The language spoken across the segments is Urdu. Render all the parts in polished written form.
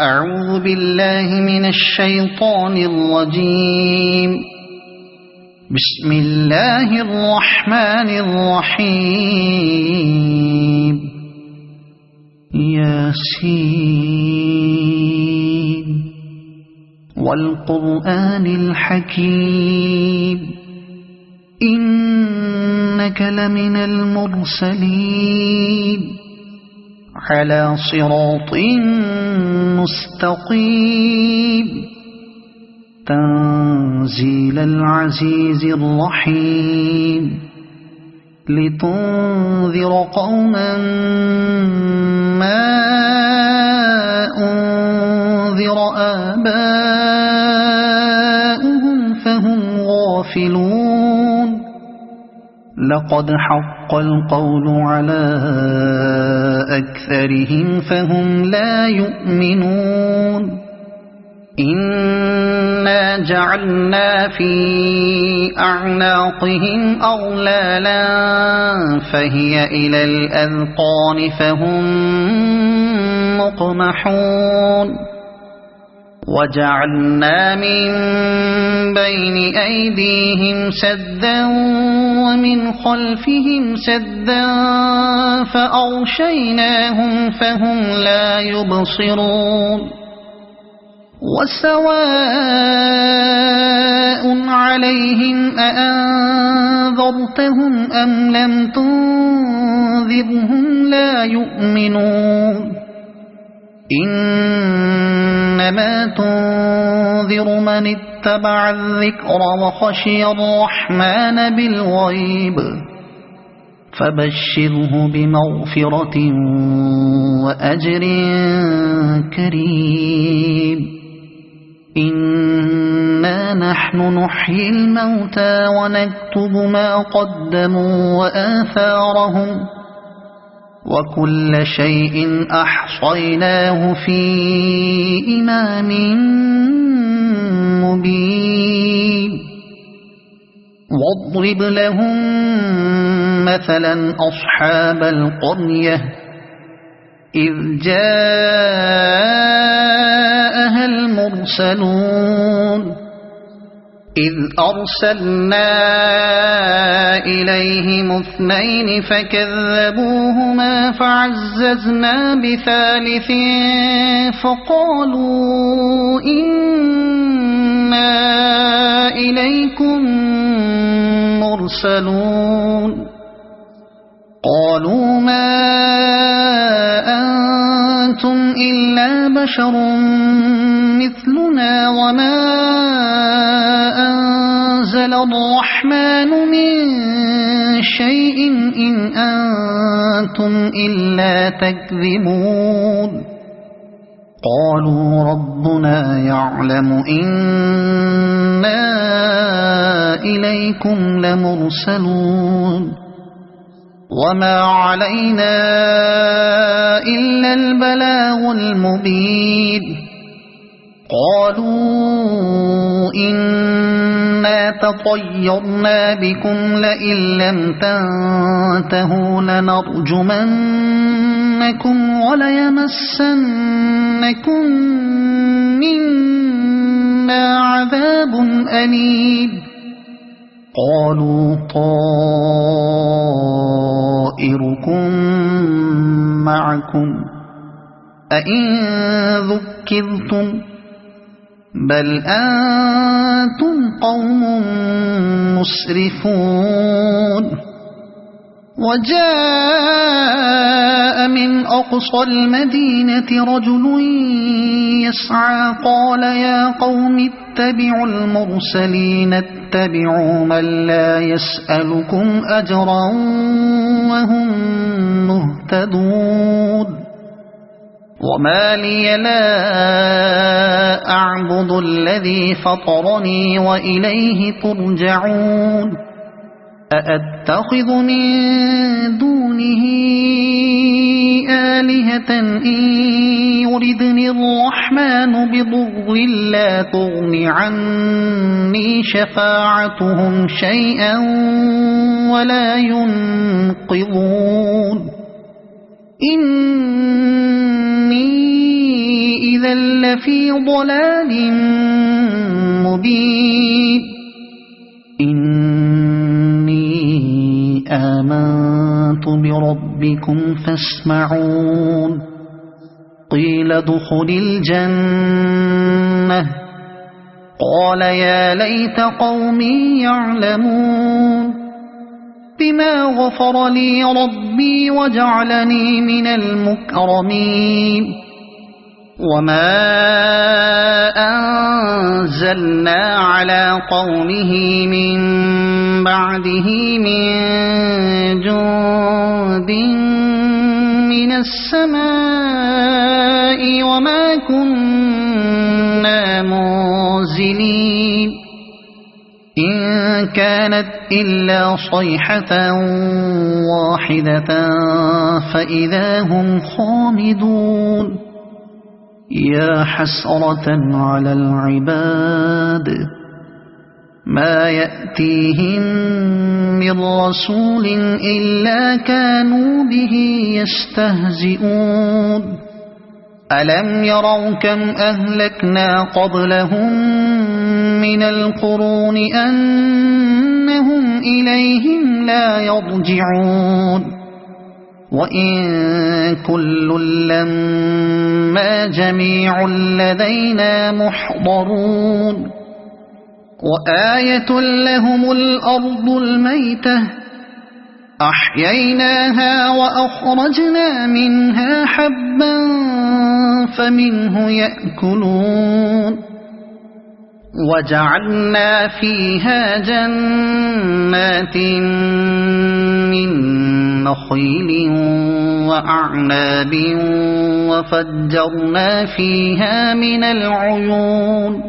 أعوذ بالله من الشيطان الرجيم. بسم الله الرحمن الرحيم. ياسين والقرآن الحكيم إنك لمن المرسلين على صراط مستقيم تنزيل العزيز الرحيم لتنذر قوما ما أنذر آباؤهم فهم غافلون. لقد حق القول على أكثرهم فهم لا يؤمنون. إنا جعلنا في أعناقهم أغلالا فهي إلى الأذقان فهم مقمحون. وجعلنا من بين أيديهم سدا ومن خلفهم سدا فأغشيناهم فهم لا يبصرون. وسواء عليهم أأنذرتهم أم لم تنذرهم لا يؤمنون. إنما تنذر من اتبع الذكر وخشي الرحمن بالغيب فبشره بمغفرة وأجر كريم. إنا نحن نحيي الموتى ونكتب ما قدموا وآثارهم وكل شيء أحصيناه في إمام مبين. واضرب لهم مثلا أصحاب القرية إذ جاءها المرسلون إذ أرسلنا إليهم اثنين فكذبوهما فعززنا بثالث فقالوا إنا إليكم مرسلون. قالوا ما أنتم إلا بشر مثلنا وما أنزل الرحمن من شيء إن أنتم إلا تكذبون. قالوا ربنا يعلم إنا إليكم لمرسلون وما علينا إلا البلاغ المبين. قالوا إنا تطيرنا بكم لئن لم تنتهوا لنرجمنكم وليمسنكم منا عذاب أليم. قالوا طائركم معكم أئن ذكرتم بل أنتم قوم مسرفون. وجاء من أقصى المدينة رجل يسعى قال يا قوم اتبعوا المرسلين اتبعوا من لا يسألكم أجرا وهم مهتدون. وما لي لا أعبد الذي فطرني وإليه ترجعون. أأتخذ من دونه آلهة إن يردني الرحمن بضر لا تغن عني شفاعتهم شيئا ولا ينقذون. إني إذا لفي ضلال مبين إني آمنت بربكم فاسمعون قيل ادخل الجنة قال يا ليت قومي يعلمون بما غفر لي ربي وجعلني من المكرمين وما أنزلنا على قومه من بعده من جند من السماء وما كنا منزلين إن كانت إلا صيحة واحدة فإذا هم خامدون يا حسرة على العباد ما يأتيهم من رسول إلا كانوا به يستهزئون ألم يروا كم أهلكنا قبلهم من القرون أنهم إليهم لا يرجعون وإن كل لما جميع لدينا محضرون وآية لهم الأرض الميتة أحييناها وأخرجنا منها حبا فمنه يأكلون وجعلنا فيها جنات من نخيل وأعناب وفجرنا فيها من العيون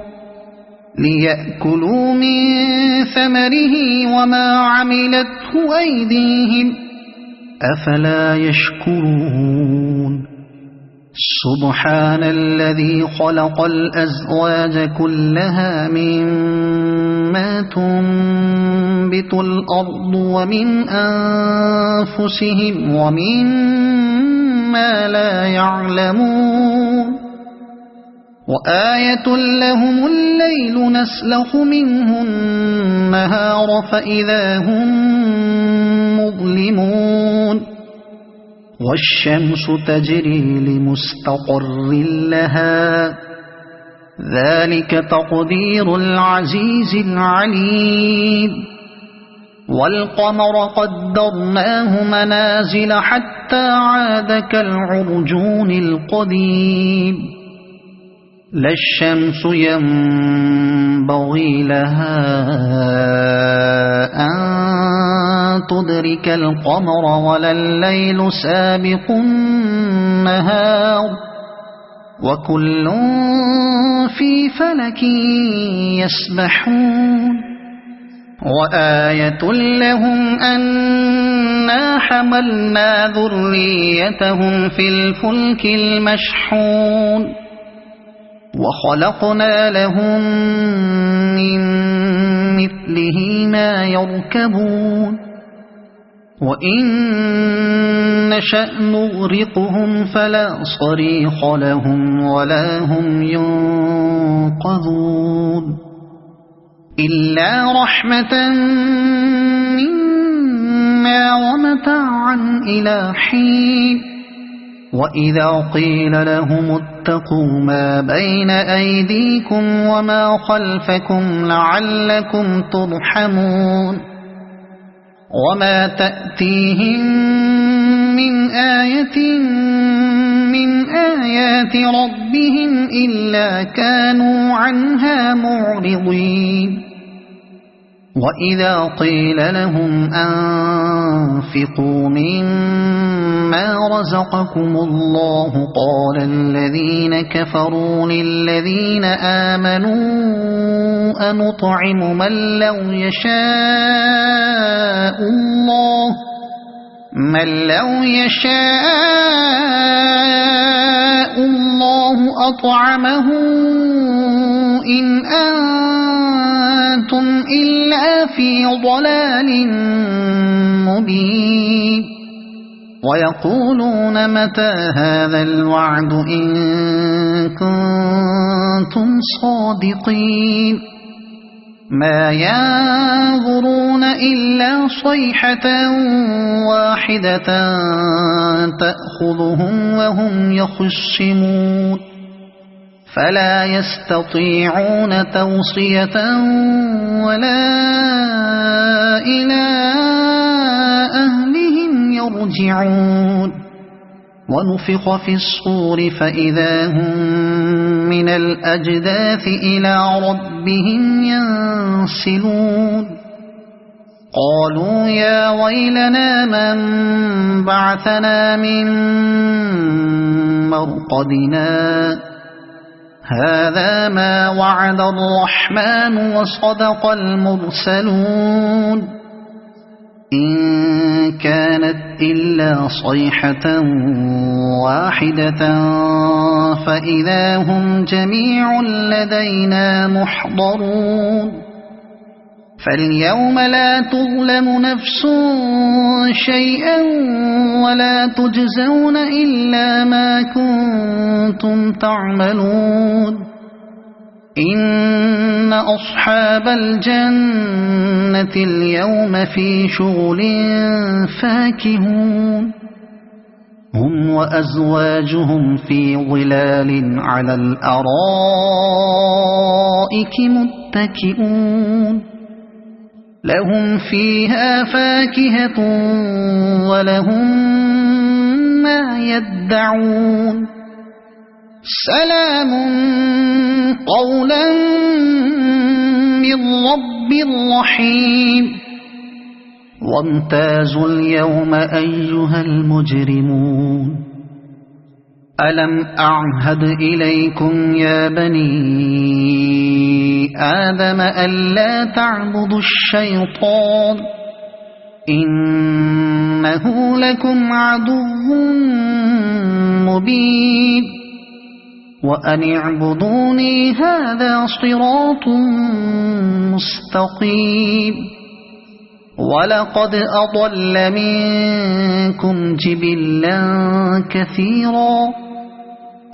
ليأكلوا من ثمره وما عملته أيديهم أفلا يشكرون سبحان الذي خلق الأزواج كلها مما تنبت الأرض ومن أنفسهم ومما لا يعلمون وآية لهم الليل نسلخ منه النهار فإذا هم مظلمون والشمس تجري لمستقر لها ذلك تقدير العزيز العليم والقمر قدرناه منازل حتى عاد كالعرجون القديم لا الشمس ينبغي لها أن تدرك القمر ولا الليل سابق النهار وكل في فلك يسبحون وآية لهم أنا حملنا ذريتهم في الفلك المشحون وخلقنا لهم من مثله ما يركبون وإن نشأ نغرقهم فلا صريخ لهم ولا هم ينقذون إلا رحمة منا ومتاعا إلى حين وإذا قيل لهم اتقوا ما بين أيديكم وما خلفكم لعلكم ترحمون وما تأتيهم من آية من آيات ربهم إلا كانوا عنها معرضين وإذا قيل لهم أنفقوا مما رزقكم الله قال الذين كفروا للذين آمنوا أنطعم من لو يشاء الله أطعمه إن أنتم إلا في ضلال مبين ويقولون متى هذا الوعد إن كنتم صادقين ما ينظرون إلا صيحة واحدة تأخذهم وهم يخصمون فلا يستطيعون توصية ولا إلى أهلهم يرجعون ونفخ في الصور فإذا هم من الأجداث إلى ربهم ينسلون قالوا يا ويلنا من بعثنا من مرقدنا هذا ما وعد الرحمن وصدق المرسلون إن كانت إلا صيحة واحدة فإذا هم جميع لدينا محضرون فاليوم لا تظلم نفس شيئا ولا تجزون إلا ما كنتم تعملون إن أصحاب الجنة اليوم في شغل فاكهون هم وأزواجهم في ظلال على الأرائك متكئون لهم فيها فاكهة ولهم ما يدعون سلام قولا من رب رحيم وامتازوا اليوم أيها المجرمون ألم أعهد إليكم يا بني آدم ألا تعبدوا الشيطان إنه لكم عدو مبين وأن اعبدوني هذا صراط مستقيم ولقد أضل منكم جبلا كثيرا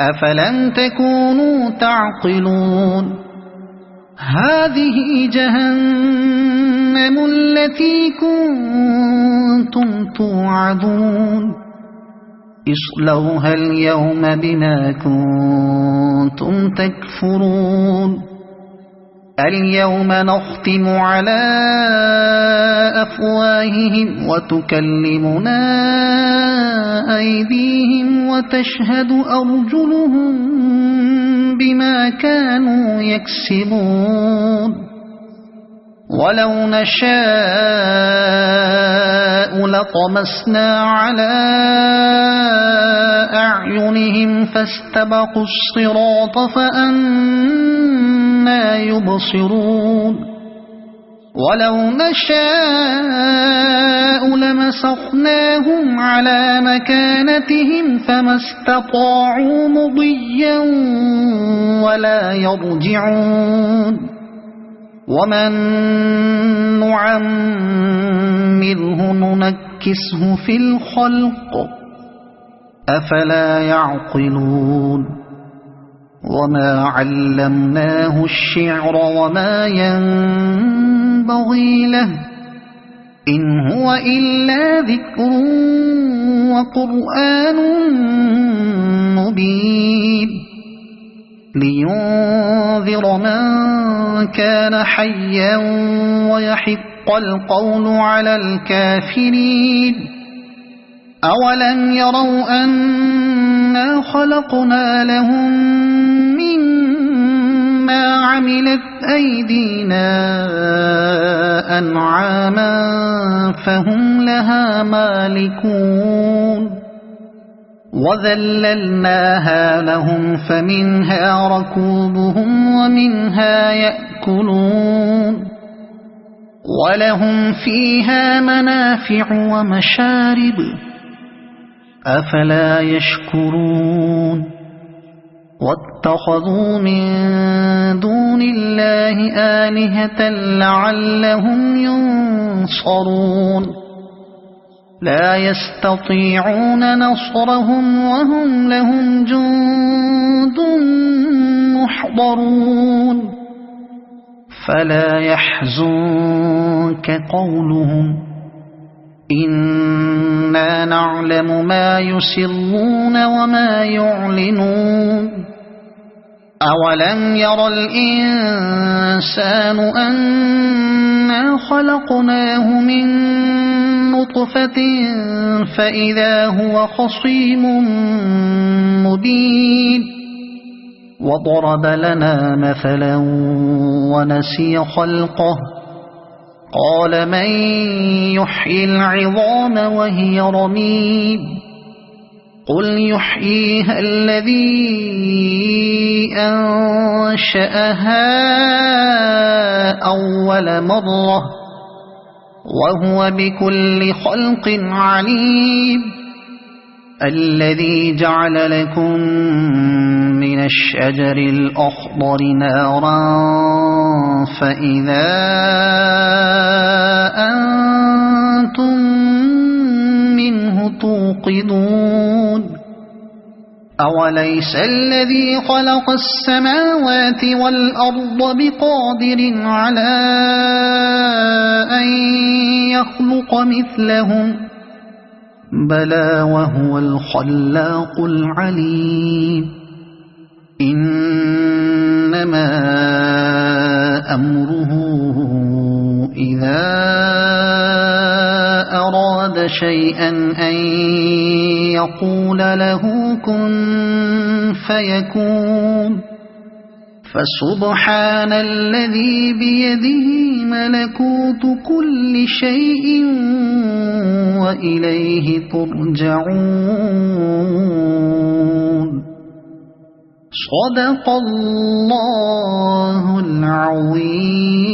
أفلم تكونوا تعقلون هذه جهنم التي كنتم توعدون اصلوها اليوم بما كنتم تكفرون اليوم نختم على أفواههم وتكلمنا أيديهم وتشهد أرجلهم بما كانوا يكسبون ولو نشاء لطمسنا على أعينهم فاستبقوا الصراط فأنى يبصرون ولو نشاء لمسخناهم على مكانتهم فما استطاعوا مضيا ولا يرجعون ومن نعمره ننكسه في الخلق أفلا يعقلون وما علمناه الشعر وما ينبغي له إن هو إلا ذكر وقرآن مبين لينذر من كان حيا ويحق القول على الكافرين أولم يروا أنا خلقنا لهم مما عملت أيدينا أنعاما فهم لها مالكون وذللناها لهم فمنها ركوبهم ومنها يأكلون ولهم فيها منافع ومشارب أفلا يشكرون واتخذوا من دون الله آلهة لعلهم ينصرون لا يستطيعون نصرهم وهم لهم جند محضرون فلا يحزنك قولهم إنا نعلم ما يسرون وما يعلنون أولم ير الإنسان أنا خلقناه من نطفة فإذا هو خصيم مبين وضرب لنا مثلا ونسي خلقه قال من يحيي العظام وهي رميم قل يحييها الذي أنشأها أول مرة وهو بكل خلق عليم الذي جعل لكم من الشجر الأخضر نارا فإذا أنتم منه توقدون أوليس الذي خلق السماوات والأرض بقادر على أن يخلق مثلهم بلى وهو الخلاق العليم إنما أمره إذا أراد شيئا أن يقول له كن فيكون فسبحان الذي بيده ملكوت كل شيء وإليه ترجعون صدق الله العظيم.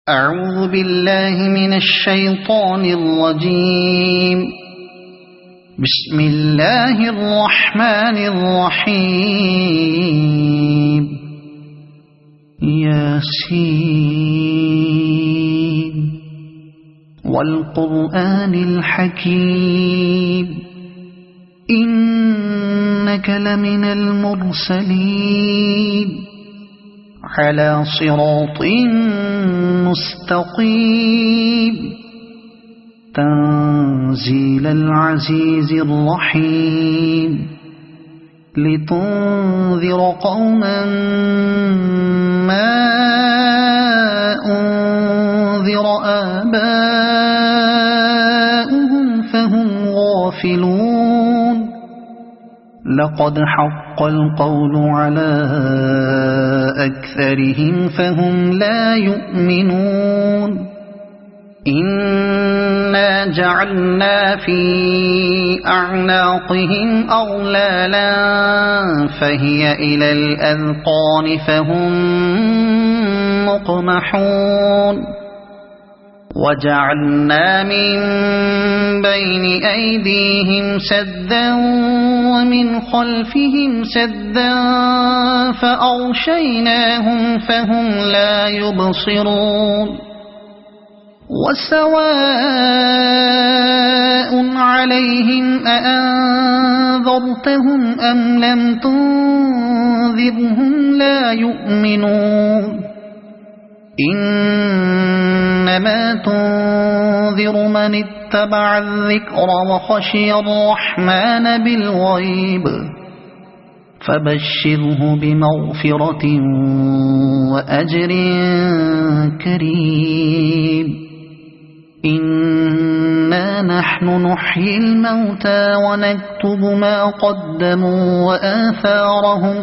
أعوذ بالله من الشيطان الرجيم. بسم الله الرحمن الرحيم. ياسين والقرآن الحكيم إنك لمن المرسلين على صراط مستقيم تنزيل العزيز الرحيم لتنذر قوما ما أنذر آباؤهم فهم غافلون لقد حق القول على أكثرهم فهم لا يؤمنون إنا جعلنا في أعناقهم أغلالا فهي إلى الأذقان فهم مقمحون وجعلنا من بين أيديهم سدا ومن خلفهم سدا فأغشيناهم فهم لا يبصرون وسواء عليهم أأنذرتهم أم لم تنذرهم لا يؤمنون إنما تنذر من اتبع الذكر وخشي الرحمن بالغيب فبشره بمغفرة وأجر كريم إنا نحن نحيي الموتى ونكتب ما قدموا وآثارهم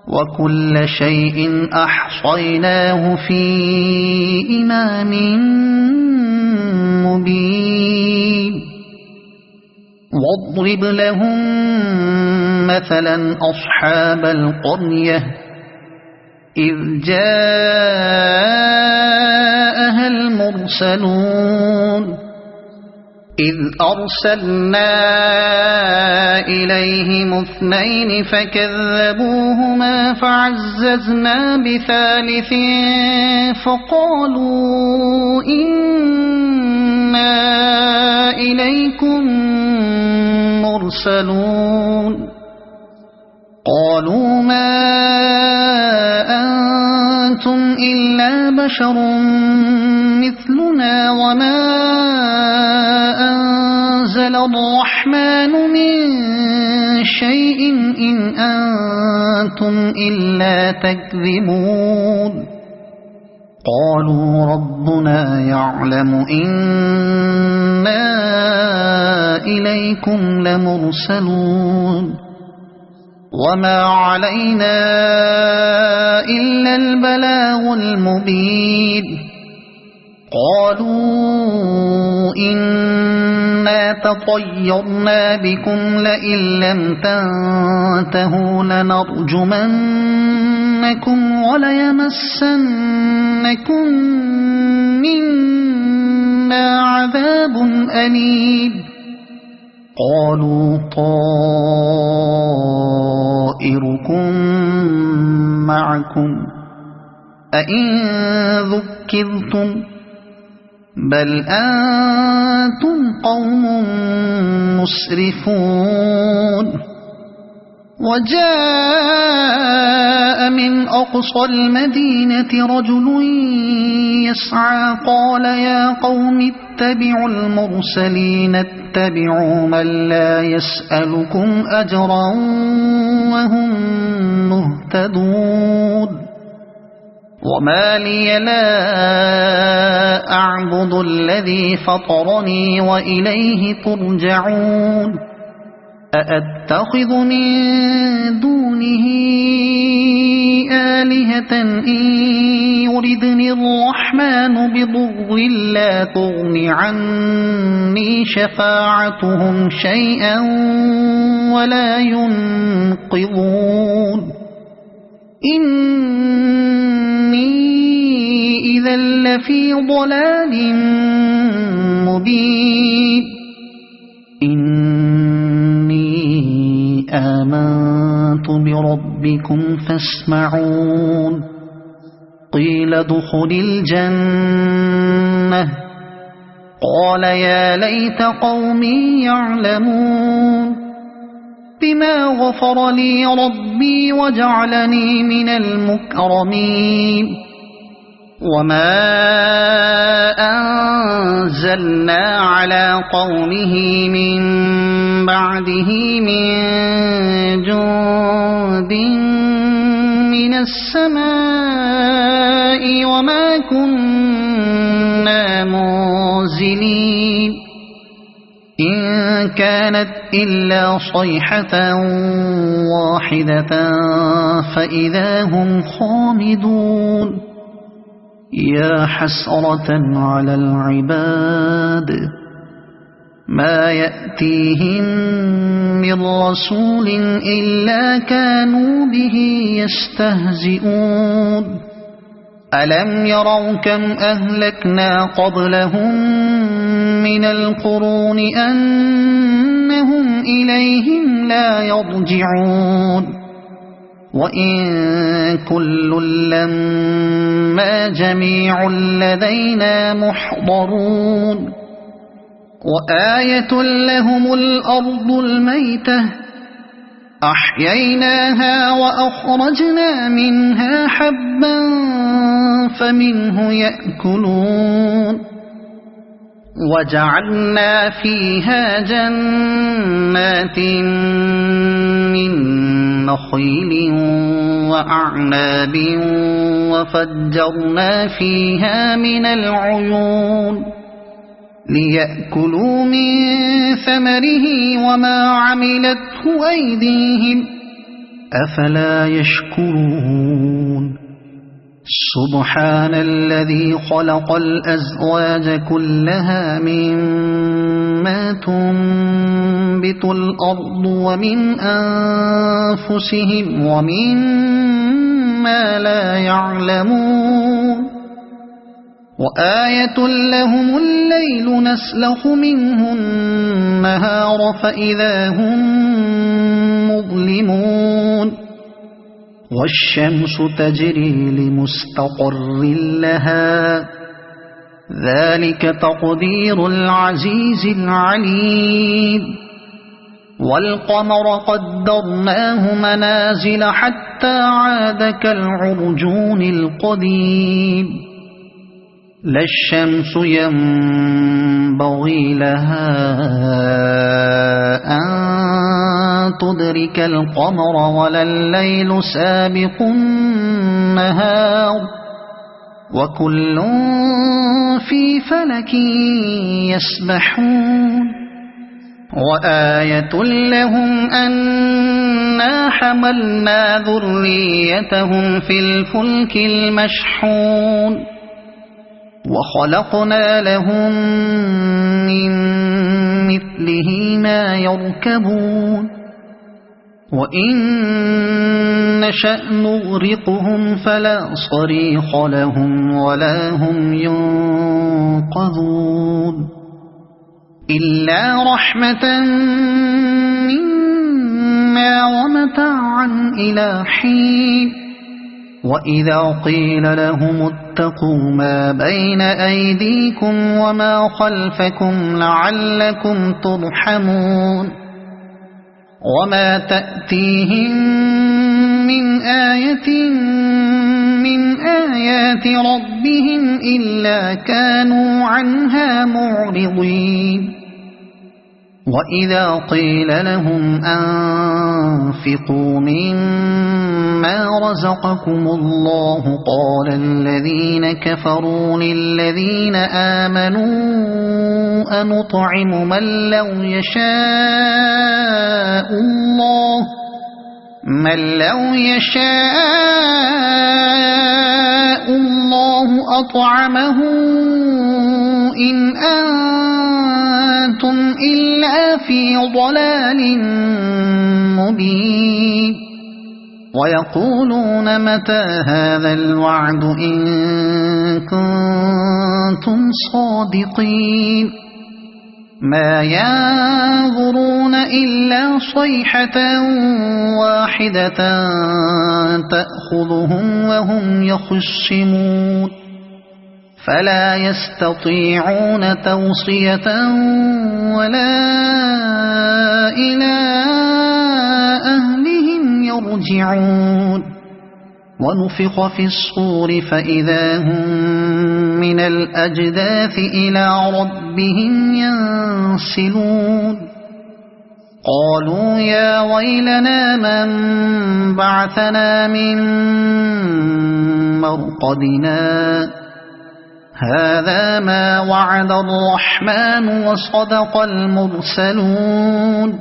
وكل شيء أحصيناه في إمام مبين واضرب لهم مثلا أصحاب القرية إذ جاءها المرسلون إذ أرسلنا إليهم 2 فكذبوهما فعززنا بثالث فقالوا إنا إليكم مرسلون قالوا ما أنتم إلا بشر مثلنا وما أنزل الرحمن من شيء إن أنتم إلا تكذبون قالوا ربنا يعلم إنا إليكم لمرسلون وما علينا إلا البلاغ المبين قالوا إنا تطيرنا بكم لئن لم تنتهوا لنرجمنكم وليمسنكم منا عذاب أليم قالوا طائركم معكم أئن ذكرتم بل أنتم قوم مسرفون وجاء من أقصى المدينة رجل يسعى قال يا قوم اتبعوا المرسلين اتبعوا من لا يسألكم أجرا وهم مهتدون وما لي لا أعبد الذي فطرني وإليه ترجعون أأتخذ من دونه آلهة إن يردني الرحمن بضر لا تغن عني شفاعتهم شيئا ولا ينقذون إني إذا لفي ضلال مبين إني آمنت بربكم فاسمعون قيل ادخل الجنة قال يا ليت قومي يعلمون بما غفر لي ربي وجعلني من المكرمين وما أنزلنا على قومه من بعده من جند من السماء وما كنا منزلين إن كانت إلا صيحة واحدة فإذا هم خامدون يا حسرة على العباد ما يأتيهم من رسول إلا كانوا به يستهزئون ألم يروا كم أهلكنا قبلهم من القرون أنهم إليهم لا يرجعون وإن كل لما جميع لدينا محضرون وآية لهم الأرض الميتة أحييناها وأخرجنا منها حبا فمنه يأكلون وجعلنا فيها جنات من نخيل وأعناب وفجرنا فيها من العيون ليأكلوا من ثمره وما عملته أيديهم أفلا يشكرون سبحان الذي خلق الأزواج كلها مما تنبت الأرض ومن أنفسهم ومما لا يعلمون وآية لهم الليل نسلخ منه النهار فإذا هم مظلمون والشمس تجري لمستقر لها ذلك تقدير العزيز العليم والقمر قدرناه منازل حتى عاد كالعرجون القديم لا الشمس ينبغي لها أن تدرك القمر ولا الليل سابق النهار وكل في فلك يسبحون وآية لهم أنا حملنا ذريتهم في الفلك المشحون وخلقنا لهم من مثله ما يركبون وإن نشأ نغرقهم فلا صريخ لهم ولا هم ينقذون إلا رحمة منا ومتاعا إلى حين وإذا قيل لهم اتقوا ما بين أيديكم وما خلفكم لعلكم ترحمون وما تأتيهم من آية من آيات ربهم إلا كانوا عنها معرضين وإذا قيل لهم أنفقوا مما رزقكم الله قال الذين كفروا للذين آمنوا أنطعم من لو يشاء الله أطعمه إن أنتم إلا في ضلال مبين ويقولون متى هذا الوعد إن كنتم صادقين ما ينظرون إلا صيحة واحدة تأخذهم وهم يخصمون فلا يستطيعون توصية ولا إلى أهلهم يرجعون ونفخ في الصور فإذا هم من الأجداث إلى ربهم ينسلون قالوا يا ويلنا من بعثنا من مرقدنا هذا ما وعد الرحمن وصدق المرسلون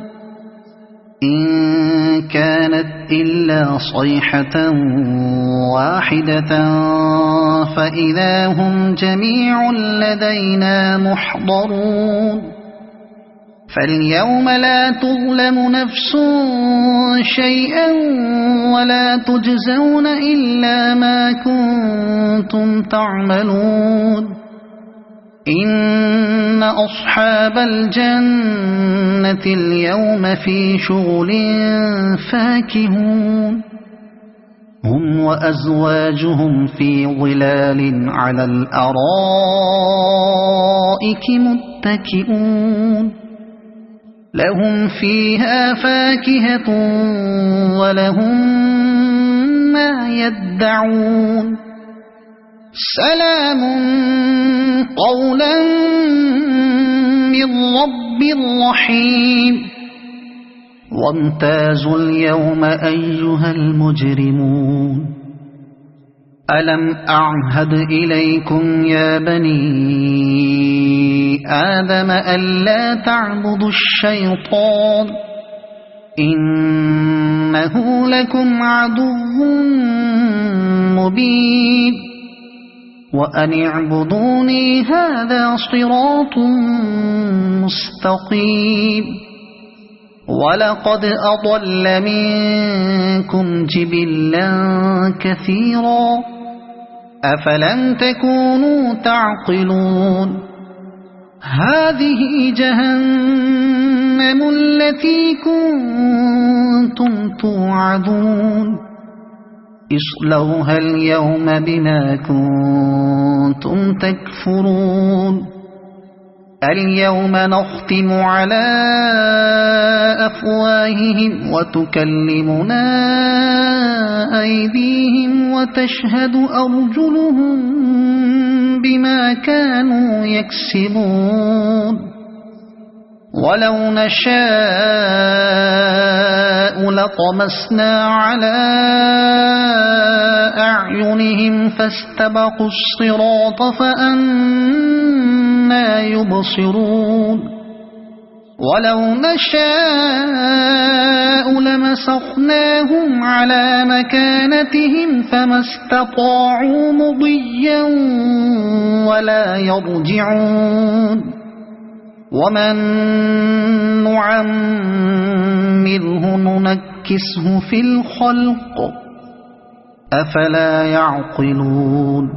إن كانت إلا صيحة واحدة فإذا هم جميع لدينا محضرون فاليوم لا تظلم نفس شيئا ولا تجزون إلا ما كنتم تعملون إن أصحاب الجنة اليوم في شغل فاكهون هم وأزواجهم في ظلال على الأرائك متكئون لهم فيها فاكهة ولهم ما يدعون سلام قولا من رب رحيم وامتازوا اليوم أيها المجرمون ألم أعهد إليكم يا بني آدم ألا تعبدوا الشيطان إنه لكم عدو مبين وأن اعبدوني هذا صراط مستقيم ولقد أضل منكم جبلا كثيرا أفلم تكونوا تعقلون هذه جهنم التي كنتم توعدون اصلوها اليوم بما كنتم تكفرون اليوم نختم على أفواههم وتكلمنا أيديهم وتشهد أرجلهم بما كانوا يكسبون ولو نشاء لطمسنا على أعينهم فاستبقوا الصراط فأنى يبصرون ولو نشاء لمسخناهم على مكانتهم فما استطاعوا مضيا ولا يرجعون ومن نعمره ننكسه في الخلق أفلا يعقلون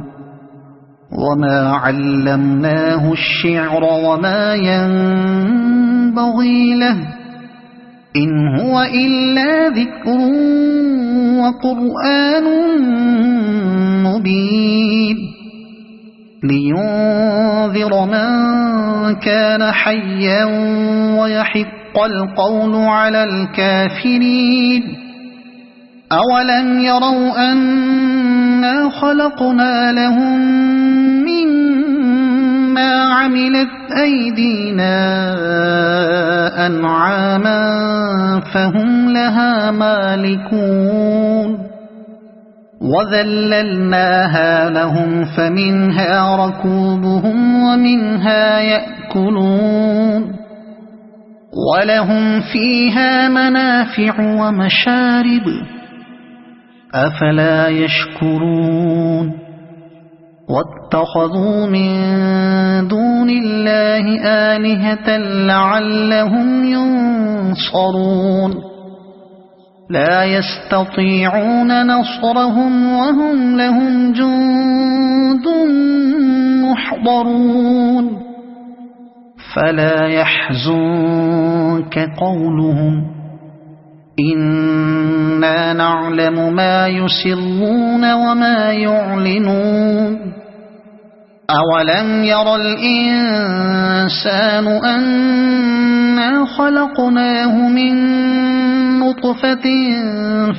وما علمناه الشعر وما ينبغي له إن هو إلا ذكر وقرآن مبين لينذر من كان حيا ويحق القول على الكافرين أولم يروا أنا خلقنا لهم مما عملت أيدينا أنعاما فهم لها مالكون وذللناها لهم فمنها ركوبهم ومنها يأكلون ولهم فيها منافع ومشارب أفلا يشكرون واتخذوا من دون الله آلهة لعلهم ينصرون لا يستطيعون نصرهم وهم لهم جند محضرون فلا يحزنك قولهم إنا نعلم ما يسرون وما يعلنون أولم ير الإنسان أنا خلقناه من نطفة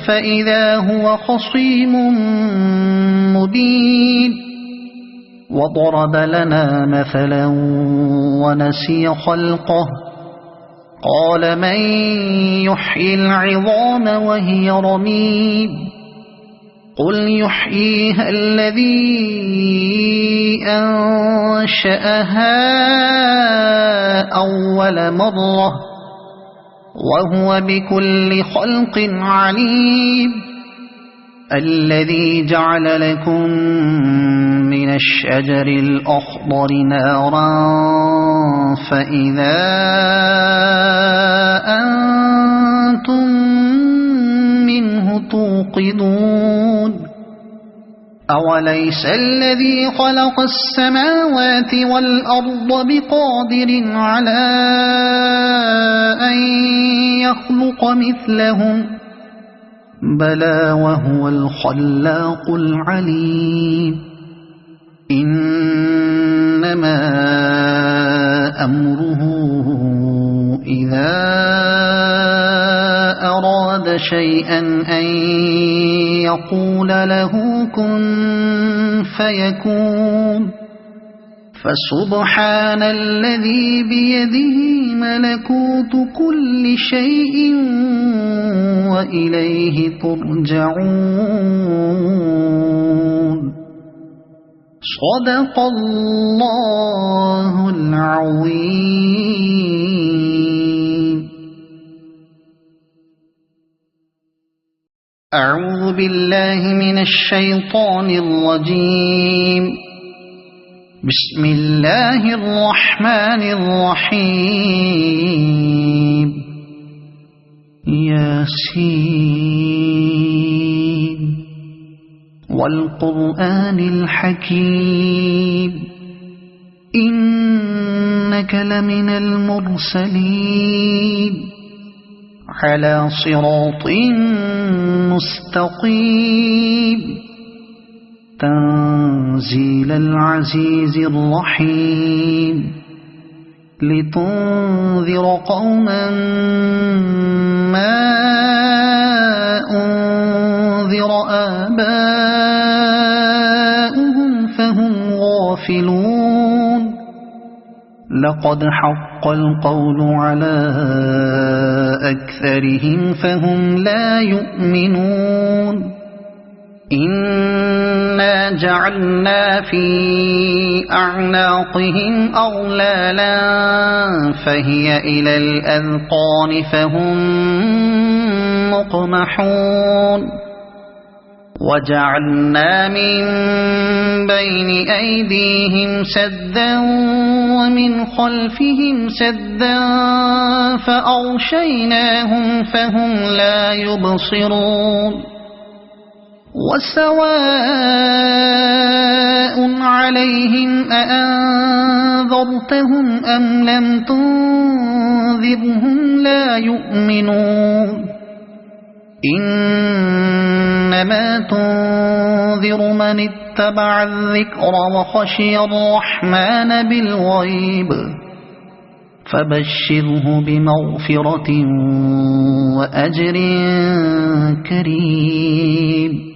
فإذا هو خصيم مبين وضرب لنا مثلا ونسي خلقه قال من يحيي العظام وهي رميم قل يحييها الذي أنشأها أول مرة وهو بكل خلق عليم الذي جعل لكم من الشجر الأخضر نارا فإذا أنتم منه توقدون أوليس الذي خلق السماوات والأرض بقادر على أن يخلق مثلهم بلى وهو الخلاق العليم إنما أمره إذا أراد شيئا أن يقول له كن فيكون فسبحان الذي بيده ملكوت كل شيء وإليه ترجعون صدق الله العظيم. أعوذ بالله من الشيطان الرجيم. بسم الله الرحمن الرحيم. ياسين والقرآن الحكيم إنك لمن المرسلين على صراط مستقيم تنزيل العزيز الرحيم لتنذر قوما ما أنذر آباؤهم فهم غافلون لقد حق القول على أكثرهم فهم لا يؤمنون إنا جعلنا في أعناقهم أغلالا فهي إلى الأذقان فهم مقمحون وجعلنا من بين أيديهم سدا ومن خلفهم سدا فأغشيناهم فهم لا يبصرون وسواء عليهم أأنذرتهم أم لم تنذرهم لا يؤمنون إنما تنذر من اتبع الذكر وخشي الرحمن بالغيب فبشره بمغفرة وأجر كريم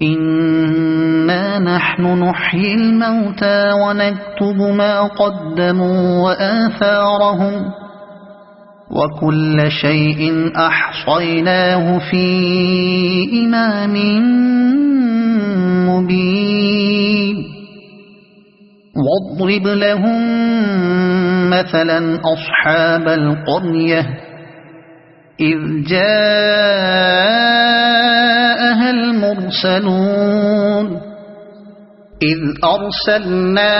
إنا نحن نحيي الموتى ونكتب ما قدموا وآثارهم وكل شيء أحصيناه في إمام مبين واضرب لهم مثلا أصحاب القرية إذ جاءها المرسلون إذ أرسلنا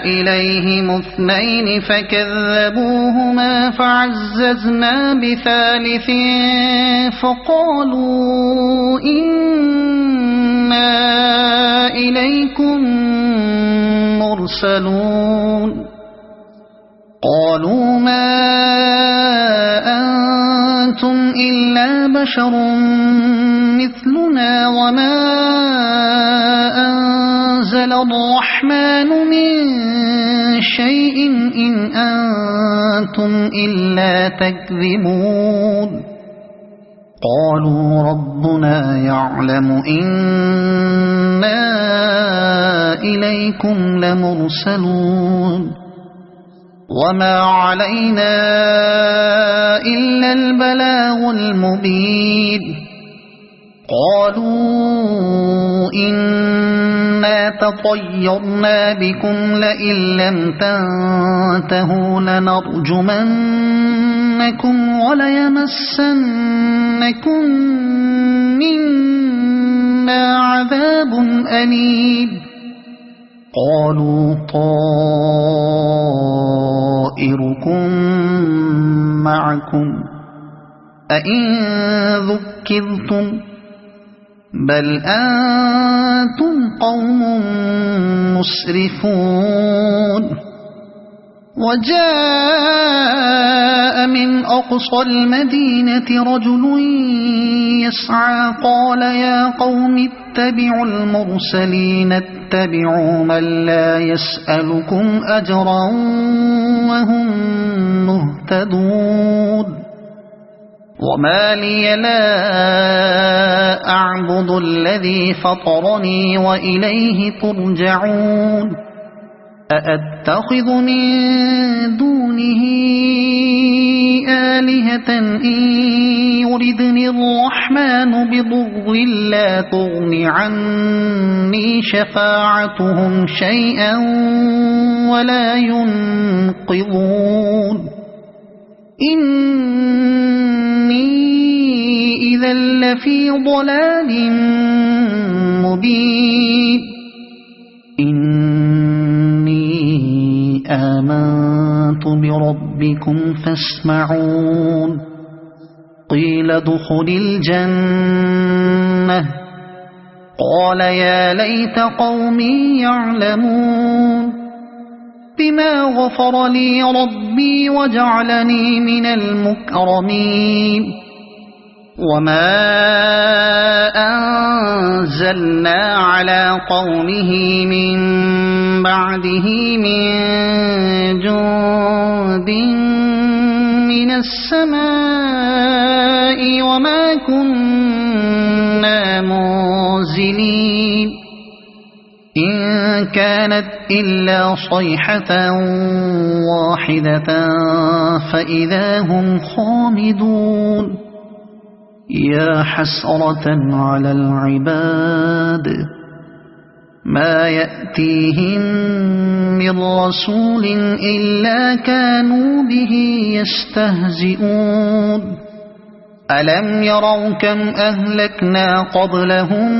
إليهم اثنين فكذبوهما فعززنا بثالث فقالوا إنا إليكم مرسلون قالوا ما أنتم إلا بشر مثلنا وما أنزل الرحمن من شيء إن أنتم إلا تكذبون قالوا ربنا يعلم إنا إليكم لمرسلون وما علينا إلا البلاغ المبين قالوا إنا تطيرنا بكم لئن لم تنتهوا لنرجمنكم وليمسنكم منا عذاب أليم قالوا طائركم معكم أئن ذكرتم بل أنتم قوم مسرفون وجاء من أقصى المدينة رجل يسعى قال يا قوم اتبعوا المرسلين اتبعوا من لا يسألكم أجرا وهم مهتدون وما لي لا أعبد الذي فطرني وإليه ترجعون أأتخذ من دونه آلهة إن يردني الرحمن بضر لا تغن عني شفاعتهم شيئا ولا ينقذون إني إذا لفي ضلال مبين إني آمنت بربكم فاسمعون قيل ادخل الجنة قال يا ليت قومي يعلمون بما غفر لي ربي وجعلني من المكرمين وما أنزلنا على قومه من بعده من جند من السماء وما كنا منزلين إن كانت إلا صيحة واحدة فإذا هم خامدون يا حسرة على العباد ما يأتيهم من رسول إلا كانوا به يستهزئون ألم يروا كم أهلكنا قبلهم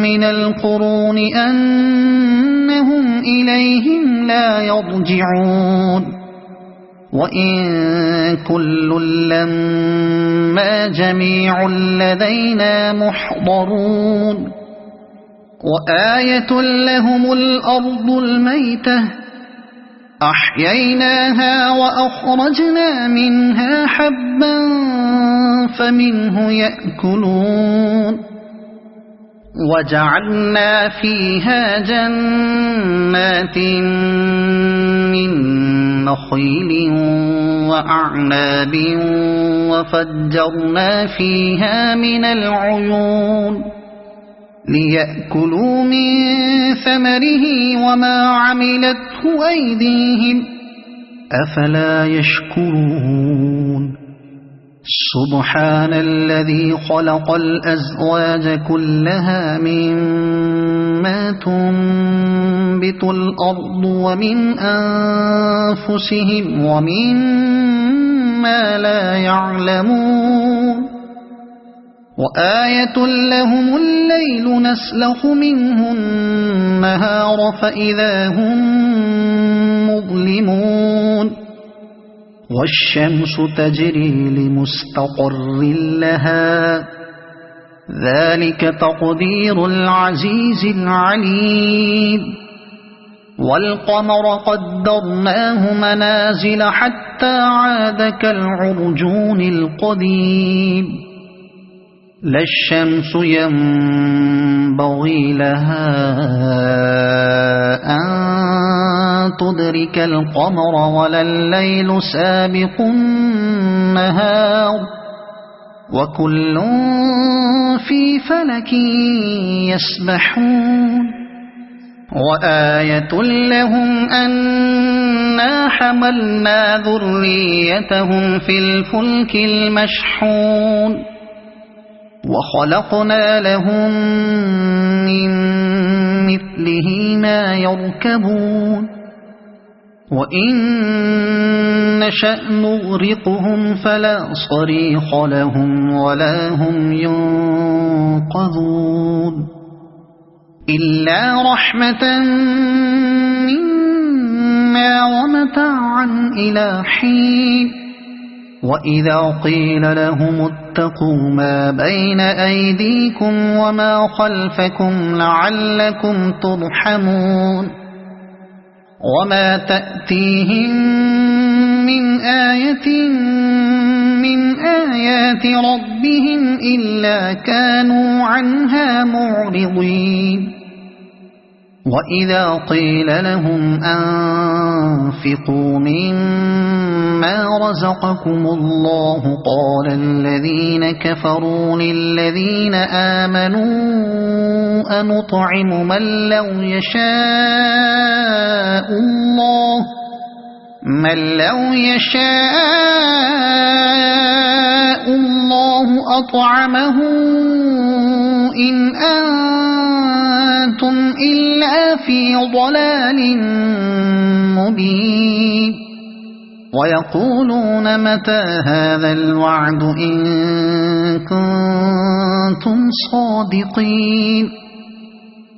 من القرون أنهم إليهم لا يرجعون وإن كل لما جميع لدينا محضرون وآية لهم الأرض الميتة أحييناها وأخرجنا منها حبا فمنه يأكلون وجعلنا فيها جنات من نخيل وأعناب وفجرنا فيها من العيون ليأكلوا من ثمره وما عملته أيديهم أفلا يشكرون سبحان الذي خلق الأزواج كلها مما تنبت الأرض ومن أنفسهم ومما لا يعلمون وآية لهم الليل نسلخ منه النهار فإذا هم مظلمون والشمس تجري لمستقر لها ذلك تقدير العزيز العليم والقمر قدرناه منازل حتى عاد كالعرجون القديم لا الشمس ينبغي لها أن تدرك القمر ولا الليل سابق النهار وكل في فلك يسبحون وآية لهم أنا حملنا ذريتهم في الفلك المشحون وخلقنا لهم من مثله ما يركبون وإن نشأ نغرقهم فلا صريخ لهم ولا هم ينقذون إلا رحمة منا ومتاعا إلى حين وإذا قيل لهم اتقوا ما بين أيديكم وما خلفكم لعلكم ترحمون وما تأتيهم من آية من آيات ربهم إلا كانوا عنها معرضين وإذا قيل لهم أنفقوا مما رزقكم الله قال الذين كفروا للذين آمنوا أنطعم من لو يشاء الله أطعمه إن أنتم إلا في ضلال مبين ويقولون متى هذا الوعد إن كنتم صادقين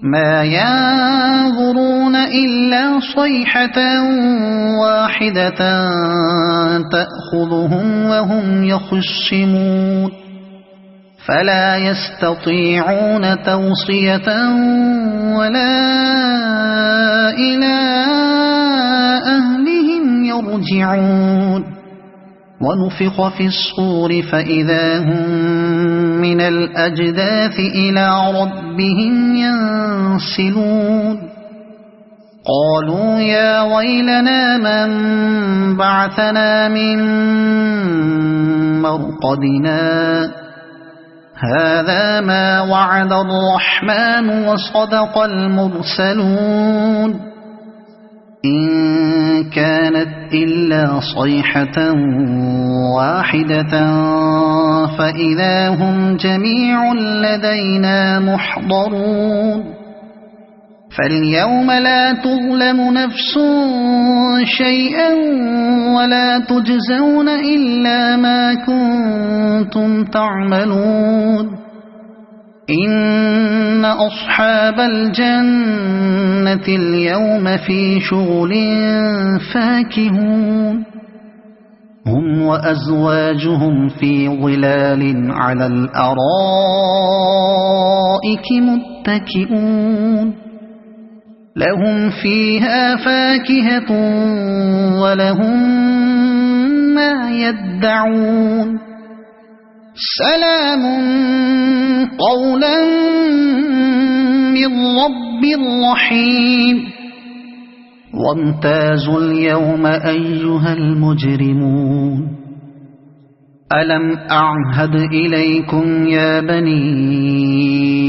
ما ينظرون إلا صيحة واحدة تأخذهم وهم يخصمون فلا يستطيعون توصية ولا إلى أهلهم يرجعون ونفخ في الصور فإذا هم من الأجداث إلى ربهم ينسلون قالوا يا ويلنا من بعثنا من مرقدنا هذا ما وعد الرحمن وصدق المرسلون إن كانت إلا صيحة واحدة فإذا هم جميع لدينا محضرون فاليوم لا تظلم نفس شيئا ولا تجزون إلا ما كنتم تعملون إن أصحاب الجنة اليوم في شغل فاكهون هم وأزواجهم في ظلال على الأرائك متكئون لهم فيها فاكهة ولهم ما يدعون سلام قولا من رب رحيم وامتازوا اليوم أيها المجرمون ألم أعهد إليكم يا بني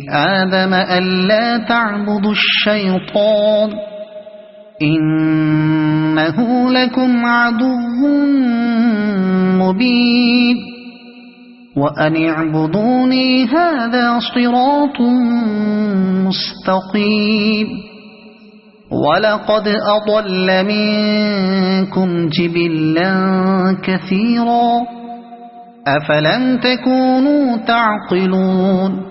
آدم ألا تعبدوا الشيطان إنه لكم عدو مبين وأن اعبدوني هذا صراط مستقيم ولقد أضل منكم جبلا كثيرا أفلم تكونوا تعقلون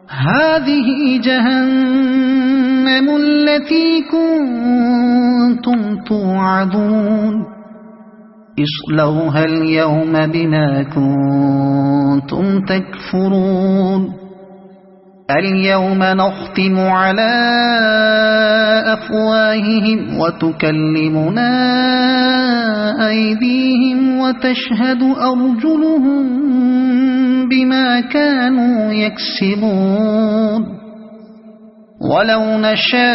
هذه جهنم التي كنتم توعدون اصلوها اليوم بما كنتم تكفرون اليوم نختم على أفواههم وتكلمنا أيديهم وتشهد أرجلهم بما كانوا يكسبون ولو نشاء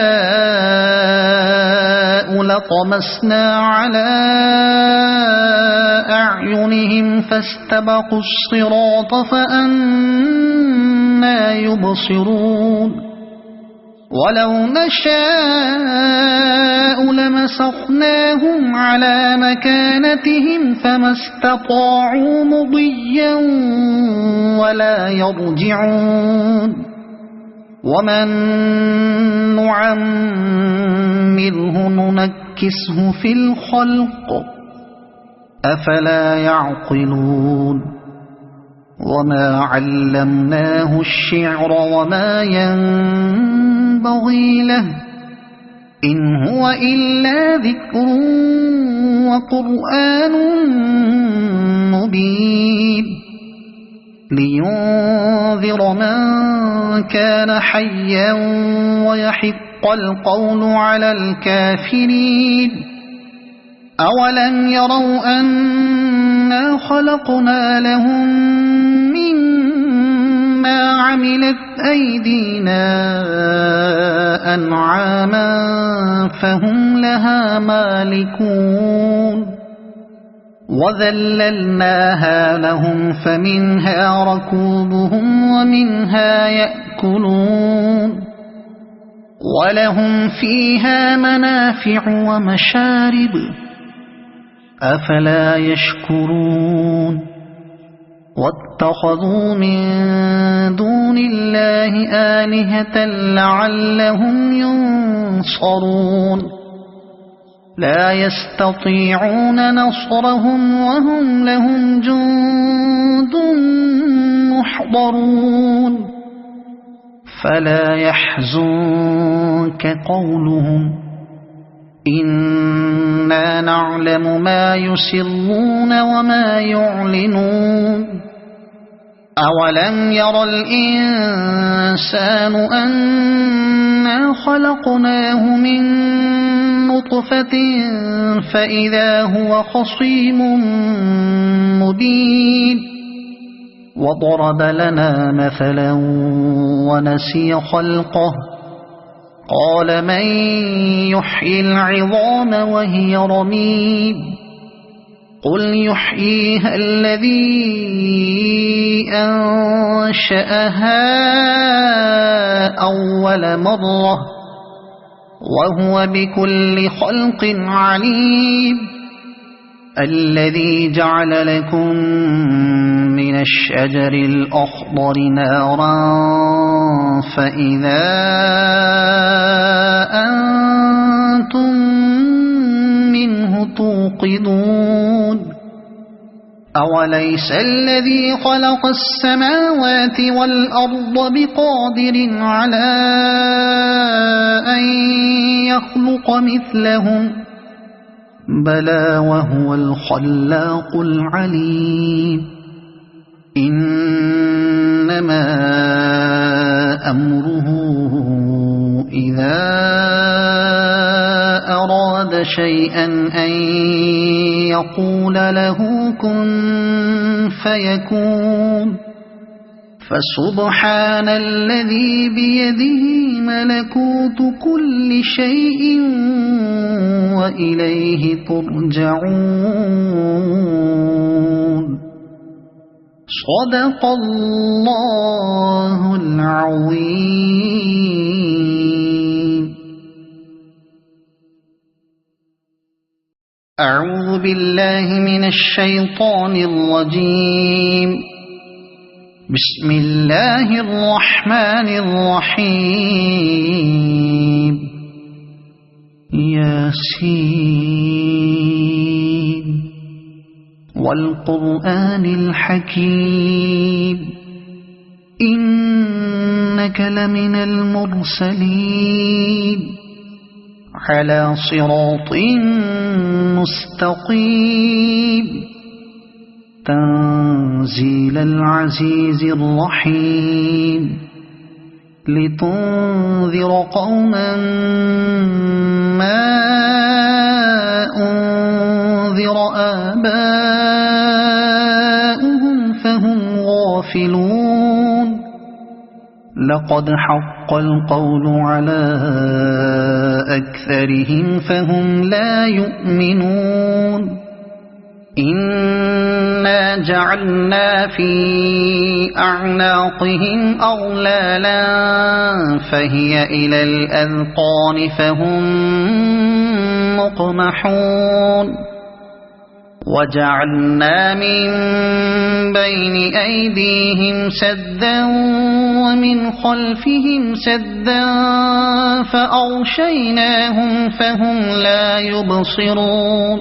لطمسنا على أعينهم فاستبقوا الصراط فأنى يبصرون ولو نشاء لمسخناهم على مكانتهم فما استطاعوا مضيا ولا يرجعون ومن نعمره ننكسه في الخلق أفلا يعقلون وما علمناه الشعر وما ينبغي له إن هو إلا ذكر وقرآن مبين لينذر من كان حيا ويحق القول على الكافرين أولم يروا أنا خلقنا لهم مما عملت أيدينا أنعاما فهم لها مالكون وذللناها لهم فمنها ركوبهم ومنها يأكلون ولهم فيها منافع ومشارب أفلا يشكرون واتخذوا من دون الله آلهة لعلهم ينصرون لا يستطيعون نصرهم وهم لهم جند محضرون فلا يحزنك قولهم إنا نعلم ما يسرون وما يعلنون أولم ير الإنسان أنا خلقناه من نطفة فإذا هو خصيم مبين وضرب لنا مثلا ونسي خلقه قال من يحيي العظام وهي رميم قل يحييها الذي أنشأها أول مرة وهو بكل خلق عليم الذي جعل لكم من الشجر الأخضر نارا فإذا أنتم منه توقدون أوليس الذي خلق السماوات والأرض بقادر على أن يخلق مثلهم بلى وهو الخلاق العليم إنما أمره إذا أراد شيئا أن يقول له كن فيكون فسبحان الذي بيده ملكوت كل شيء وإليه ترجعون صدق الله العظيم. أعوذ بالله من الشيطان الرجيم. بسم الله الرحمن الرحيم. ياسين والقرآن الحكيم إنك لمن المرسلين على صراط مستقيم تنزيل العزيز الرحيم لتنذر قوما ما أنذر آباؤهم فهم غافلون لقد حق القول على أكثرهم فهم لا يؤمنون إنا جعلنا في أعناقهم أغلالا فهي إلى الأذقان فهم مقمحون وجعلنا من بين أيديهم سدا ومن خلفهم سدا فأغشيناهم فهم لا يبصرون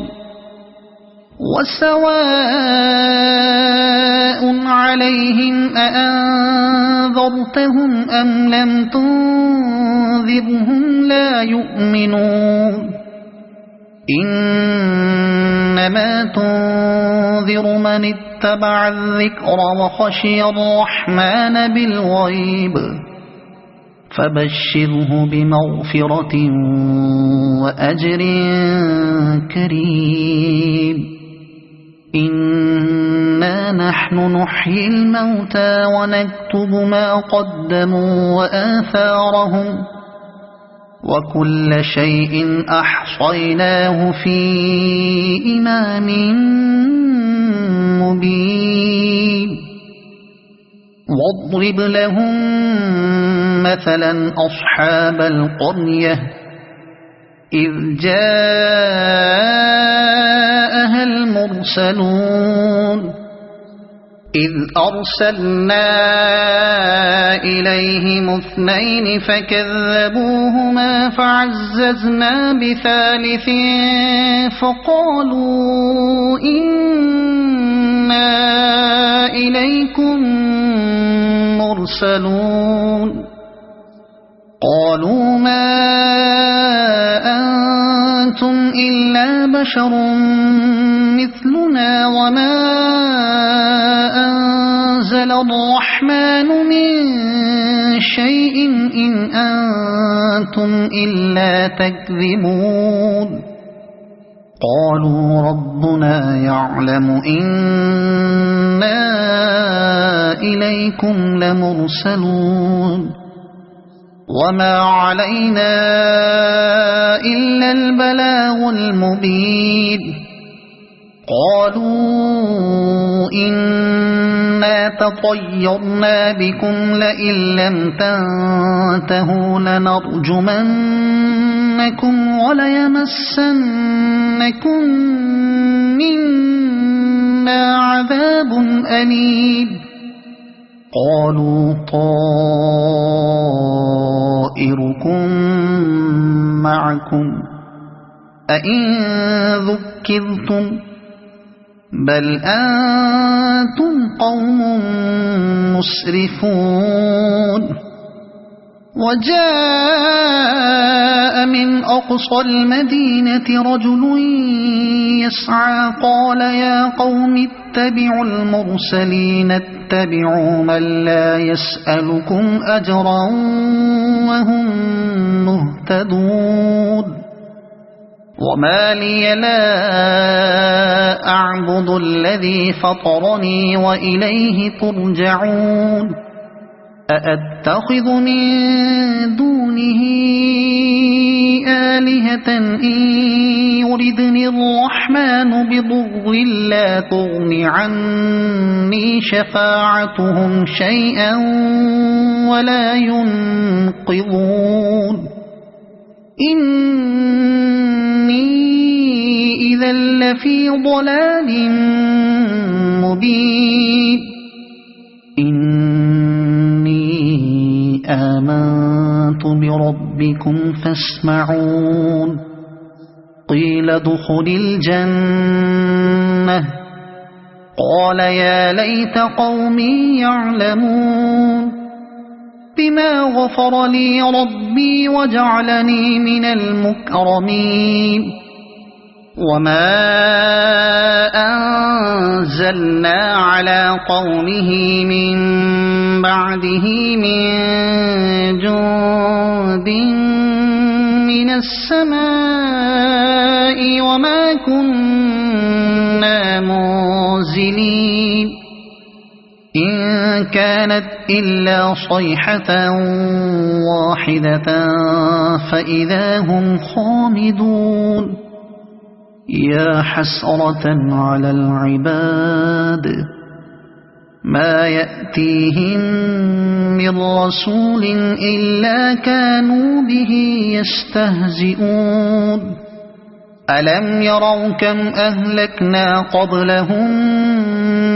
وسواء عليهم أأنذرتهم أم لم تنذرهم لا يؤمنون إنما تنذر من اتبع الذكر وخشي الرحمن بالغيب فبشره بمغفرة وأجر كريم إنا نحن نحيي الموتى ونكتب ما قدموا وآثارهم وكل شيء أحصيناه في إمام مبين واضرب لهم مثلا أصحاب القرية إذ جاءها المرسلون إذ أرسلنا إليهم اثنين فكذبوهما فعززنا بثالث فقالوا إنا إليكم مرسلون قالوا ما أنتم إلا بشر مثلنا وما أنزل نزل الرحمن من شيء إن أنتم إلا تكذبون قالوا ربنا يعلم إنا إليكم لمرسلون وما علينا إلا البلاغ المبين قالوا إنا تطيرنا بكم لئن لم تنتهوا لنرجمنكم وليمسنكم منا عذاب أليم قالوا طائركم معكم أئن ذكرتم بل أنتم قوم مسرفون وجاء من أقصى المدينة رجل يسعى قال يا قوم اتبعوا المرسلين اتبعوا من لا يسألكم أجرا وهم مهتدون وما لي لا أعبد الذي فطرني وإليه ترجعون أأتخذ من دونه آلهة إن يردني الرحمن بضر لا تغن عني شفاعتهم شيئا ولا ينقذون إني إذا لفي ضلال مبين إني آمنت بربكم فاسمعون قيل ادخل الجنة قال يا ليت قومي يعلمون بما غفر لي ربي وجعلني من المكرمين وما أنزلنا على قومه من بعده من جند من السماء وما كنا منزلين إن كانت إلا صيحة واحدة فإذا هم خامدون يا حسرة على العباد ما يأتيهم من رسول إلا كانوا به يستهزئون ألم يروا كم أهلكنا قبلهم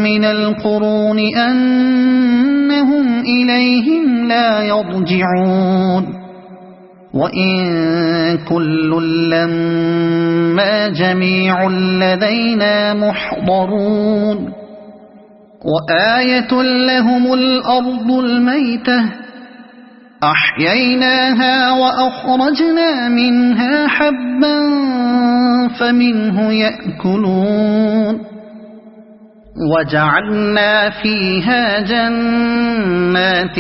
من القرون أنهم إليهم لا يرجعون وإن كل لما جميع لدينا محضرون وآية لهم الأرض الميتة أحييناها وأخرجنا منها حبا فمنه يأكلون وجعلنا فيها جنات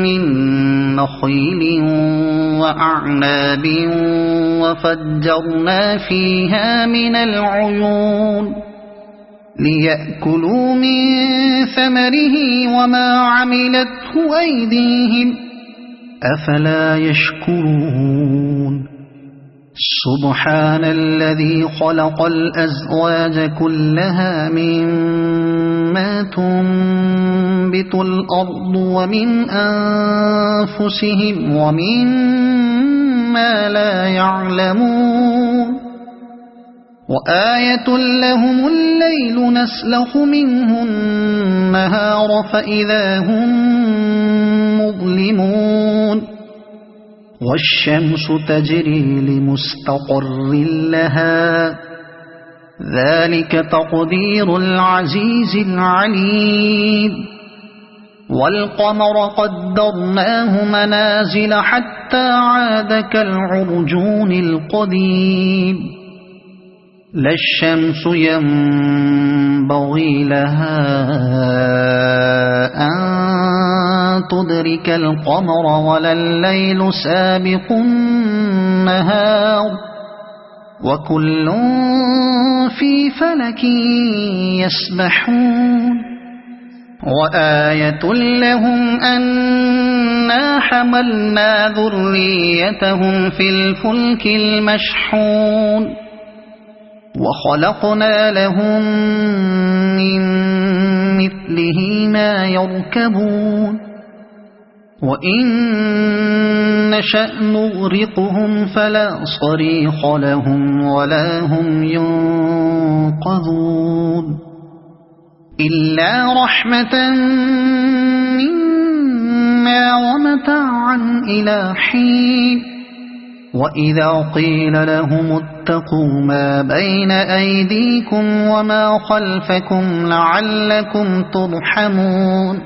من نخيل وأعناب وفجرنا فيها من العيون ليأكلوا من ثمره وما عملته أيديهم أفلا يشكرون سبحان الذي خلق الأزواج كلها مما تنبت الأرض ومن أنفسهم ومما لا يعلمون وآية لهم الليل نسلخ منه النهار فإذا هم مظلمون والشمس تجري لمستقر لها ذلك تقدير العزيز العليم والقمر قدرناه منازل حتى عاد كالعرجون القديم لا الشمس ينبغي لها أن تدرك القمر ولا الليل سابق النهار وكل في فلك يسبحون وآية لهم أنا حملنا ذريتهم في الفلك المشحون وخلقنا لهم من مثله ما يركبون وإن نشأ نغرقهم فلا صريخ لهم ولا هم ينقذون إلا رحمة منا ومتاعا إلى حين وإذا قيل لهم اتقوا ما بين أيديكم وما خلفكم لعلكم ترحمون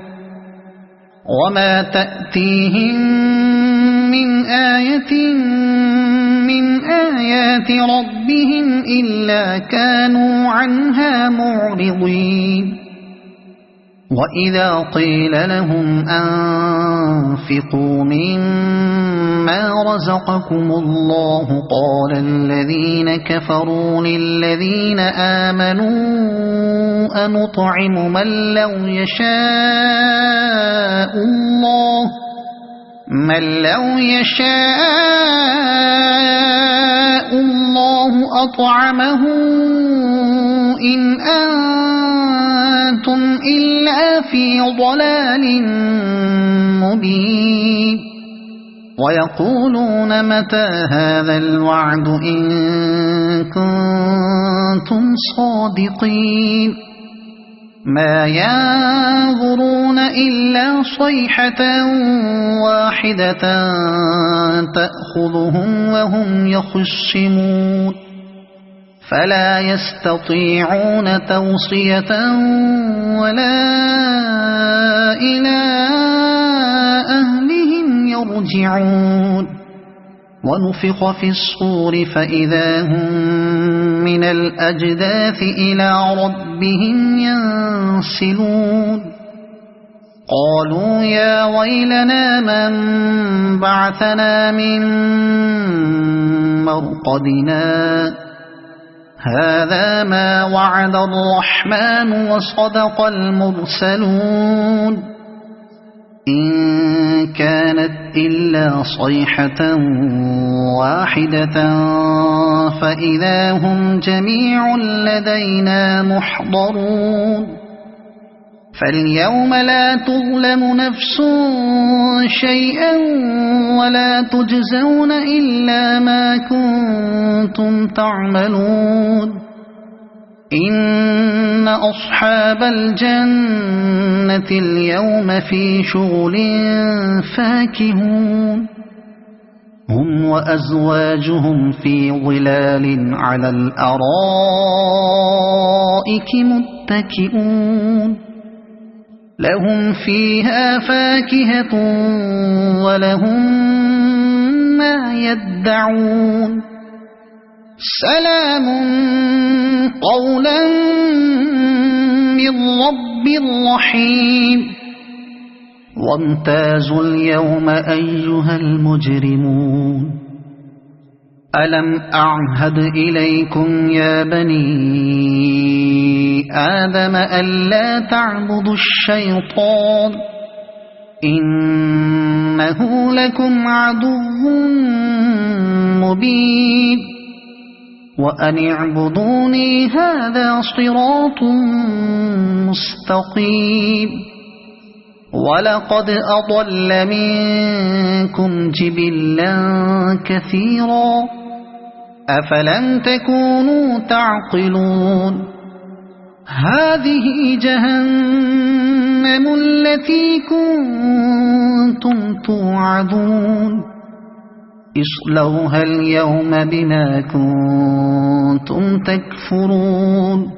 وما تأتيهم من آية من آيات ربهم إلا كانوا عنها معرضين وإذا قيل لهم أنفقوا مما رزقكم الله قال الذين كفروا للذين آمنوا أنطعم من لو يشاء الله أطعمه إن أنتم إلا في ضلال مبين ويقولون متى هذا الوعد إن كنتم صادقين ما ينظرون إلا صيحة واحدة تأخذهم وهم يخصمون فلا يستطيعون توصية ولا إلى أهلهم يرجعون ونفخ في الصور فإذا هم من الأجداث إلى ربهم ينسلون قالوا يا ويلنا من بعثنا من مرقدنا هذا ما وعد الرحمن وصدق المرسلون إن كانت إلا صيحة واحدة فإذا هم جميع لدينا محضرون فاليوم لا تظلم نفس شيئا ولا تجزون إلا ما كنتم تعملون إن أصحاب الجنة اليوم في شغل فاكهون هم وأزواجهم في ظلال على الأرائك متكئون لهم فيها فاكهة ولهم ما يدعون سلام قولا من رب رحيم وامتازوا اليوم أيها المجرمون ألم أعهد إليكم يا بني آدم ألا تعبدوا الشيطان إنه لكم عدو مبين وأن اعبدوني هذا صراط مستقيم ولقد أضل منكم جبلا كثيرا أفلم تكونوا تعقلون هذه جهنم التي كنتم توعدون اصلوها اليوم بما كنتم تكفرون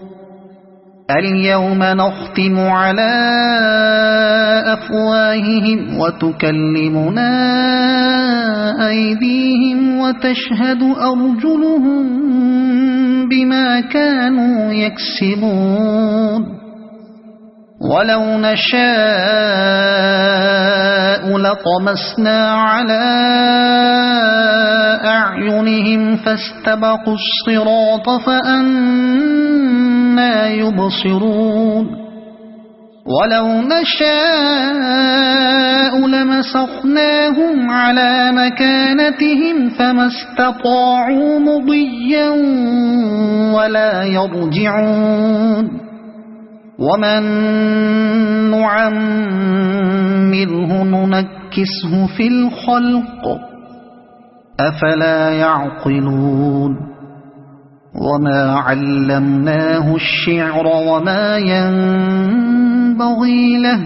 اليوم نختم على أفواههم وتكلمنا أيديهم وتشهد أرجلهم بما كانوا يكسبون ولو نشاء لطمسنا على أعينهم فاستبقوا الصراط فأنى يبصرون ولو نشاء لمسخناهم على مكانتهم فما استطاعوا مضيا ولا يرجعون ومن نعمره ننكسه في الخلق أفلا يعقلون وما علمناه الشعر وما ينبغي له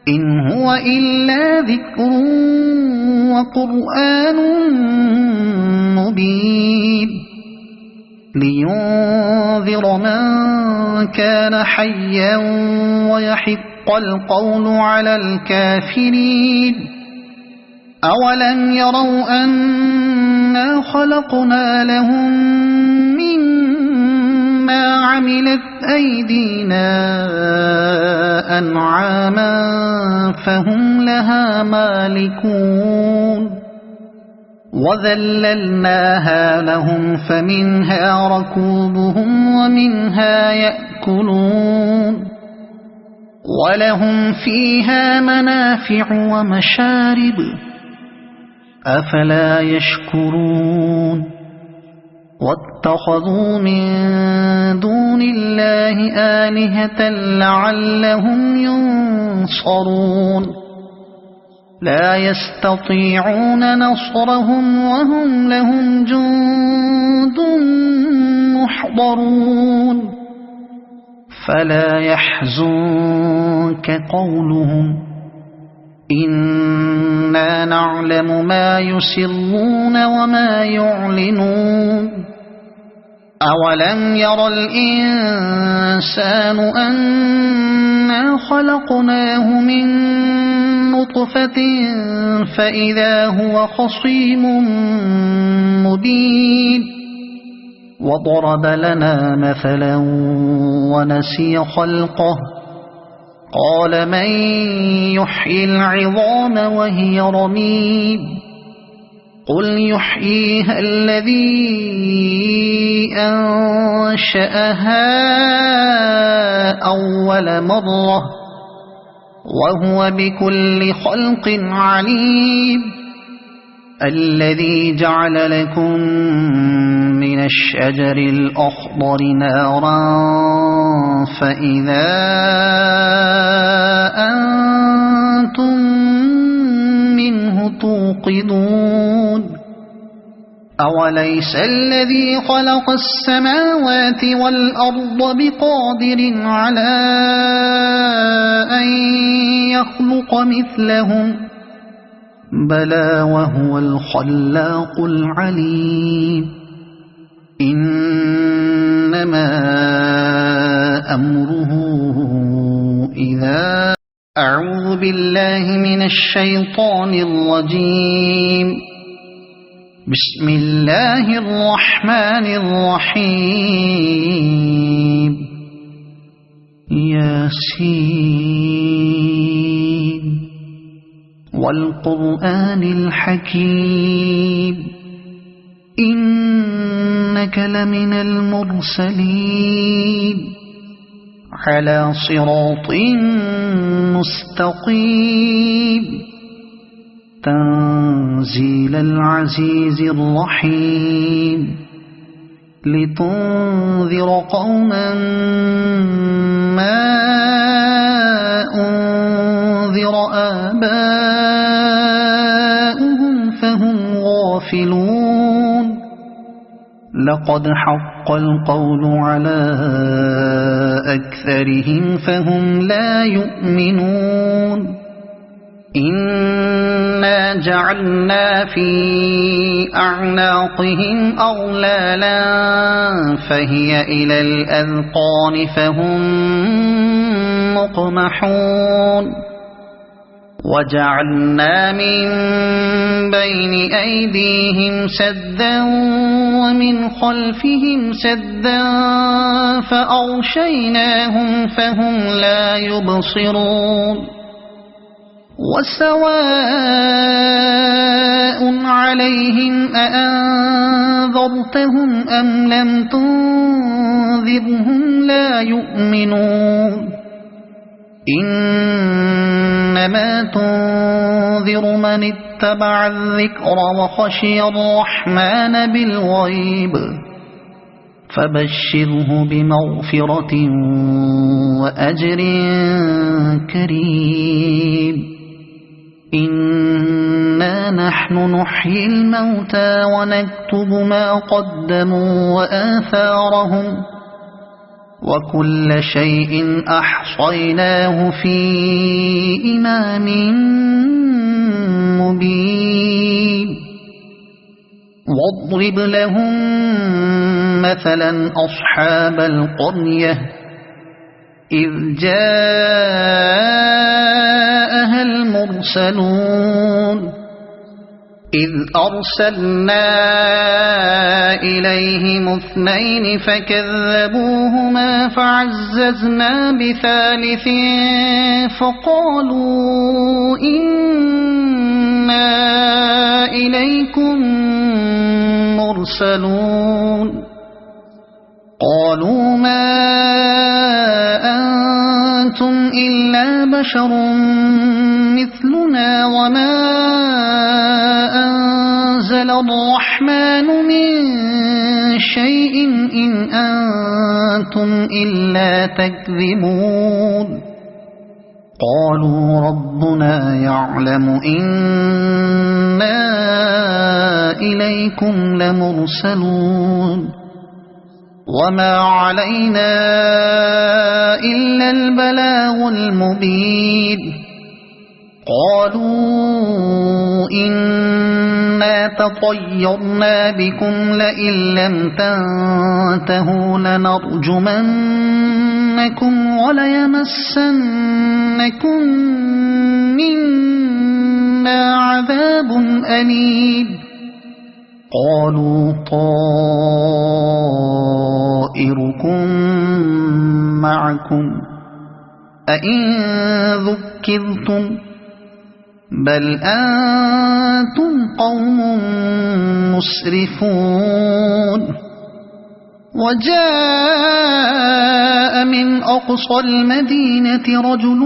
إن هو إلا ذكر وقرآن مبين لينذر من كان حيا ويحق القول على الكافرين أولم يروا أنا خلقنا لهم مما عملت أيدينا أنعاما فهم لها مالكون وذللناها لهم فمنها ركوبهم ومنها يأكلون ولهم فيها منافع ومشارب أفلا يشكرون واتخذوا من دون الله آلهة لعلهم ينصرون لا يستطيعون نصرهم وهم لهم جند محضرون فلا يحزنك قولهم إنا نعلم ما يسرون وما يعلنون أولم ير الإنسان أنا خلقناه من نطفة فإذا هو خصيم مبين وضرب لنا مثلا ونسي خلقه قال من يحيي العظام وهي رميم قل يحييها الذي أنشأها أول مرة وهو بكل خلق عليم الذي جعل لكم من الشجر الأخضر نارا فإذا أنتم منه توقدون أوليس الذي خلق السماوات والأرض بقادر على أن يخلق مثلهم بلى وهو الخلاق العليم إنما أمره إذا أعوذ بالله من الشيطان الرجيم بسم الله الرحمن الرحيم ياسين والقرآن الحكيم إنك لمن المرسلين على صراط مستقيم تنزيل العزيز الرحيم لتنذر قوما ما أنذر آباؤهم فهم غافلون لقد حق القول على أكثرهم فهم لا يؤمنون إنا جعلنا في أعناقهم أغلالا فهي إلى الأذقان فهم مقمحون وجعلنا من بين أيديهم سدا ومن خلفهم سدا فأغشيناهم فهم لا يبصرون وسواء عليهم أأنذرتهم أم لم تنذرهم لا يؤمنون إنما تنذر من اتبع الذكر وخشي الرحمن بالغيب فبشره بمغفرة وأجر كريم إنا نحن نحيي الموتى ونكتب ما قدموا وآثارهم وكل شيء أحصيناه في إمام مبين واضرب لهم مثلا أصحاب القرية إذ جاءها المرسلون إذ أرسلنا إليهم اثنين فكذبوهما فعززنا بثالث فقالوا إنا إليكم مرسلون قالوا ما أنتم إلا بشر مثلنا وما أنزل الرحمن من شيء إن أنتم إلا تكذبون قالوا ربنا يعلم إنا إليكم لمرسلون وما علينا إلا البلاغ المبين قالوا إنا تطيرنا بكم لئن لم تنتهوا لنرجمنكم وليمسنكم منا عذاب أليم قالوا طائركم معكم أئن ذكرتم بل أنتم قوم مسرفون وجاء من أقصى المدينة رجل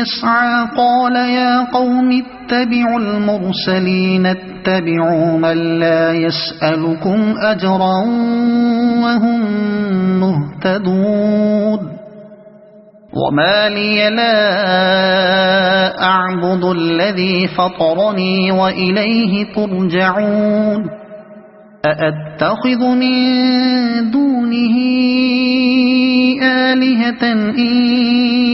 يسعى قال يا قوم اتبعوا المرسلين اتبعوا من لا يسألكم أجرا وهم مهتدون وما لي لا أعبد الذي فطرني وإليه ترجعون أأتخذ من دونه آلهة إن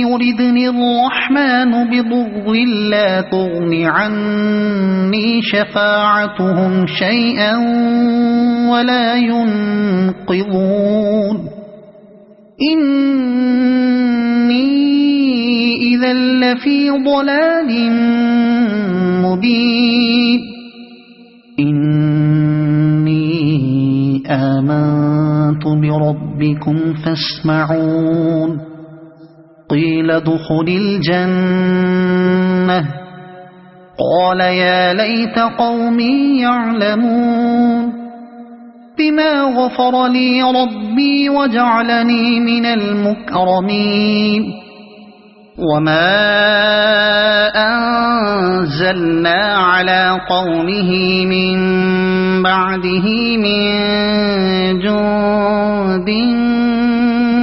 يردني الرحمن بضر لا تغن عني شفاعتهم شيئا ولا ينقذون إني إذا لفي ضلال مبين إني آمنت بربكم فاسمعون قيل ادخل الجنة قال يا ليت قومي يعلمون بما غفر لي ربي وجعلني من المكرمين وما أنزلنا على قومه من بعده من جند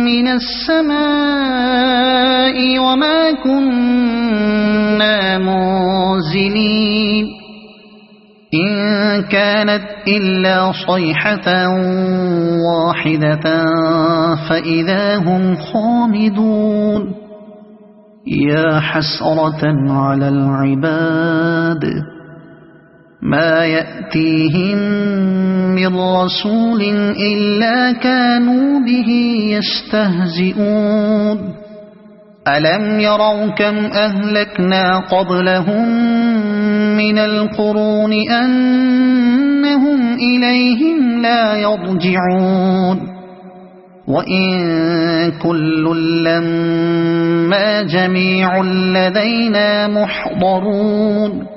من السماء وما كنا منزلين إن كانت إلا صيحة واحدة فإذا هم خامدون يا حسرة على العباد ما يأتيهم من رسول إلا كانوا به يستهزئون ألم يروا كم أهلكنا قبلهم من القرون أنهم إليهم لا يرجعون وإن كل لما جميع لدينا محضرون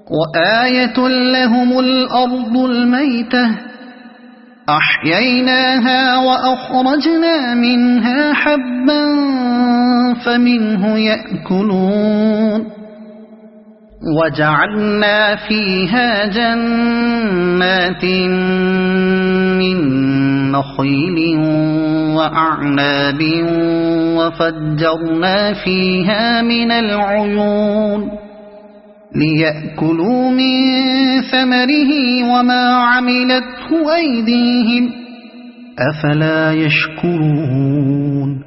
وآية لهم الأرض الميتة أحييناها وأخرجنا منها حبا فمنه يأكلون وجعلنا فيها جنات من نخيل وأعناب وفجرنا فيها من العيون ليأكلوا من ثمره وما عملته أيديهم أفلا يشكرون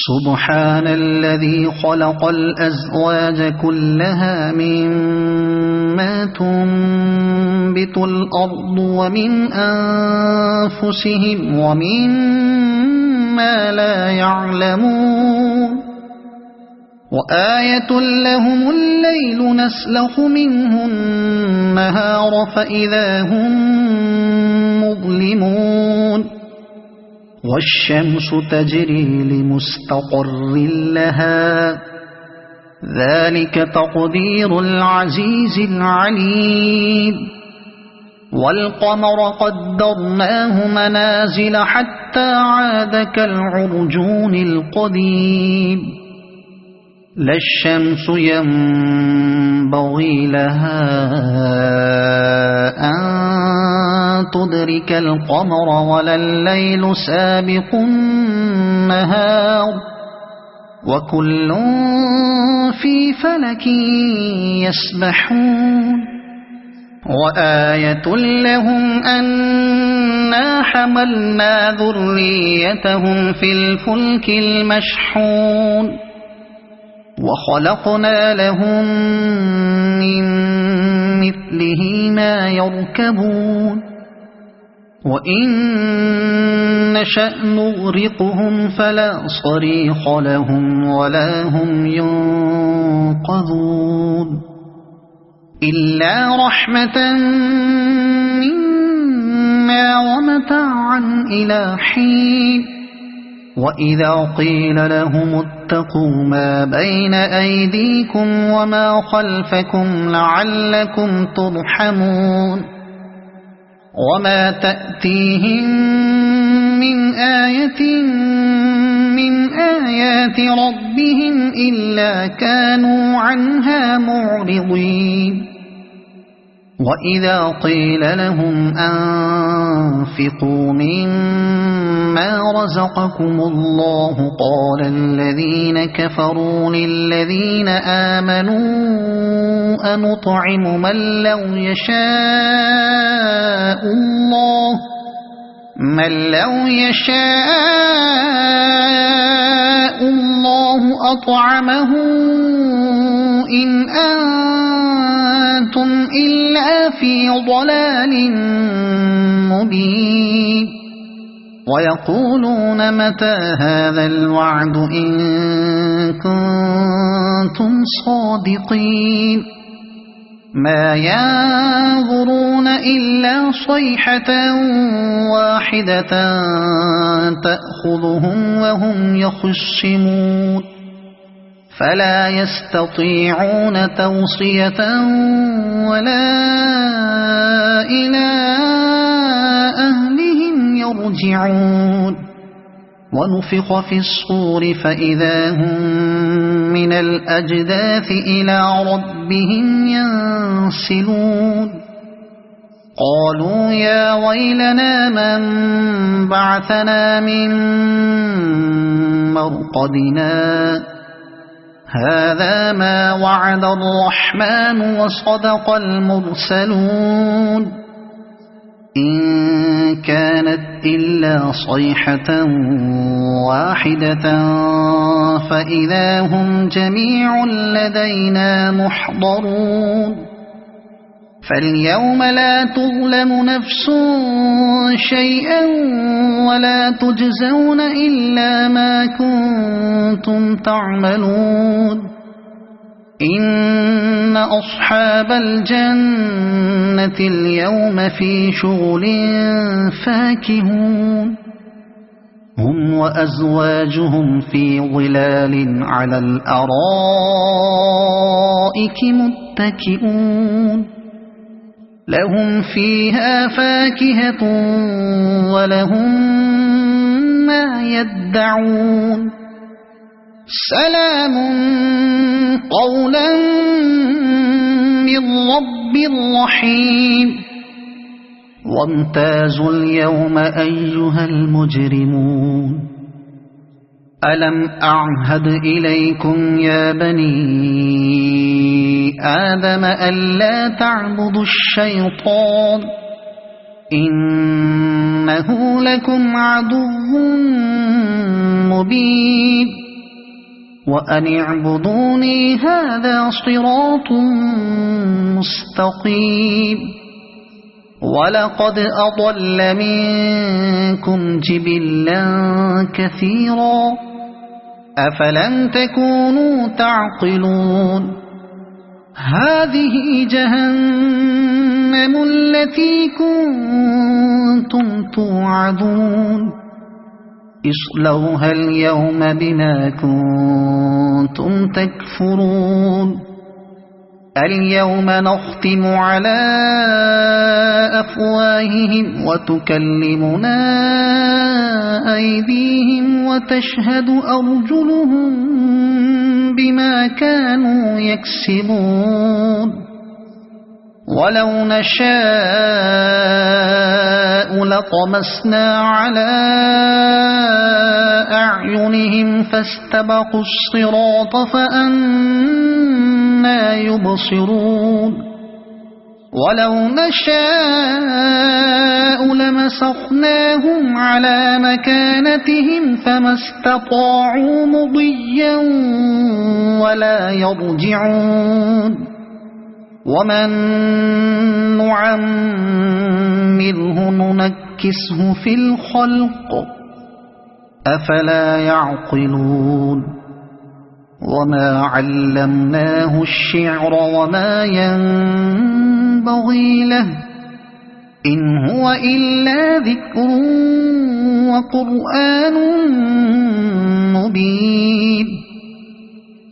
سبحان الذي خلق الأزواج كلها مما تنبت الأرض ومن أنفسهم ومما لا يعلمون وآية لهم الليل نسلخ منه النهار فإذا هم مظلمون والشمس تجري لمستقر لها ذلك تقدير العزيز العليم والقمر قدرناه منازل حتى عاد كالعرجون القديم لا الشمس ينبغي لها أن تدرك القمر ولا الليل سابق النهار وكل في فلك يسبحون وآية لهم أنا حملنا ذريتهم في الفلك المشحون وخلقنا لهم من مثله ما يركبون وإن نشأ نغرقهم فلا صريخ لهم ولا هم ينقذون إلا رحمة منا ومتاعا إلى حين وإذا قيل لهم اتقوا ما بين أيديكم وما خلفكم لعلكم ترحمون وما تأتيهم من آية من آيات ربهم إلا كانوا عنها معرضين وإذا قيل لهم أنفقوا مما رزقكم الله قال الذين كفروا للذين آمنوا أنطعم من لو يشاء الله أطعمه إن أنتم إلا في ضلال مبين ويقولون متى هذا الوعد إن كنتم صادقين ما ينظرون إلا صيحة واحدة تأخذهم وهم يخصمون فلا يستطيعون توصية ولا إلى أهلهم يرجعون ونفخ في الصور فإذا هم من الأجداث إلى ربهم ينسلون قالوا يا ويلنا من بعثنا من مرقدنا هذا ما وعد الرحمن وصدق المرسلون إن كانت إلا صيحة واحدة فإذا هم جميع لدينا محضرون فاليوم لا تظلم نفس شيئا ولا تجزون إلا ما كنتم تعملون إن أصحاب الجنة اليوم في شغل فاكهون هم وأزواجهم في ظلال على الأرائك متكئون لهم فيها فاكهة ولهم ما يدعون سلام قولا من رب رحيم وامتازوا اليوم أيها المجرمون ألم أعهد إليكم يا بني آدم ألا تعبدوا الشيطان إنه لكم عدو مبين وأن اعبدوني هذا صراط مستقيم ولقد أضل منكم جبلا كثيرا أفلم تكونوا تعقلون هذه جهنم التي كنتم توعدون اصلوها اليوم بما كنتم تكفرون اليوم نختم على أفواههم وتكلمنا أيديهم وتشهد أرجلهم بما كانوا يكسبون ولو نشاء لطمسنا على أعينهم فاستبقوا الصراط فأنى يبصرون ولو نشاء لمسخناهم على مكانتهم فما استطاعوا مضيا ولا يرجعون ومن نعمره ننكسه في الخلق أفلا يعقلون وما علمناه الشعر وما ينبغي له إن هو إلا ذكر وقرآن مبين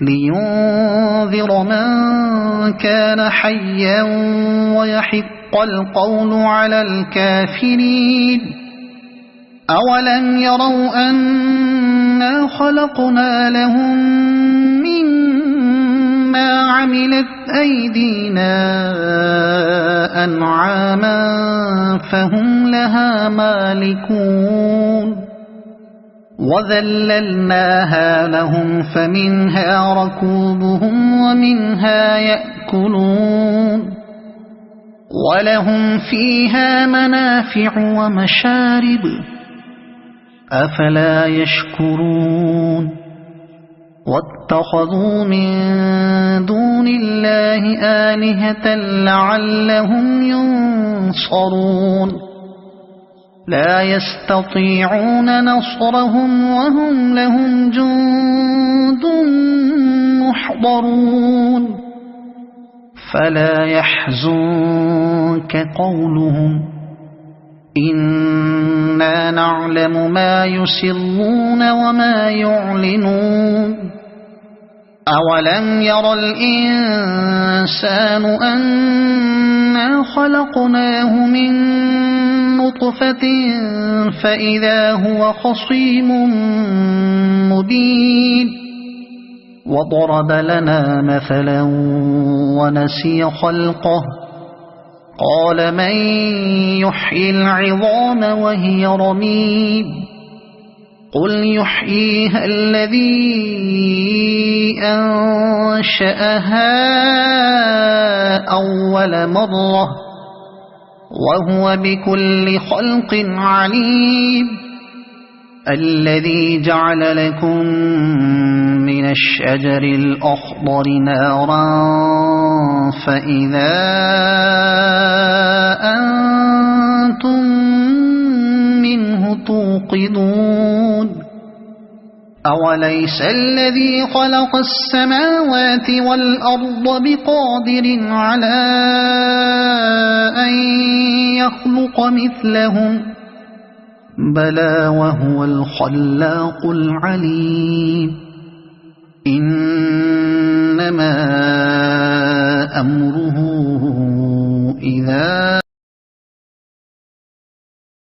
لينذر من كان حيا ويحق القول على الكافرين أولم يروا أنا خلقنا لهم مما عملت أيدينا أنعاما فهم لها مالكون وذللناها لهم فمنها ركوبهم ومنها يأكلون ولهم فيها منافع ومشارب أفلا يشكرون واتخذوا من دون الله آلهة لعلهم ينصرون لا يستطيعون نصرهم وهم لهم جند محضرون فلا يحزنك قولهم إنا نعلم ما يسرون وما يعلنون أولم ير الإنسان أنا خلقناه من نطفة فإذا هو خصيم مبين وضرب لنا مثلا ونسي خلقه قال من يحيي العظام وهي رميم قل يحييها الذي أنشأها أول مرة وهو بكل خلق عليم الذي جعل لكم من الشجر الأخضر نارا فإذا أنتم منه توقدون أوليس الذي خلق السماوات والأرض بقادر على أن يخلق مثلهم بلى وهو الخلاق العليم إنما أمره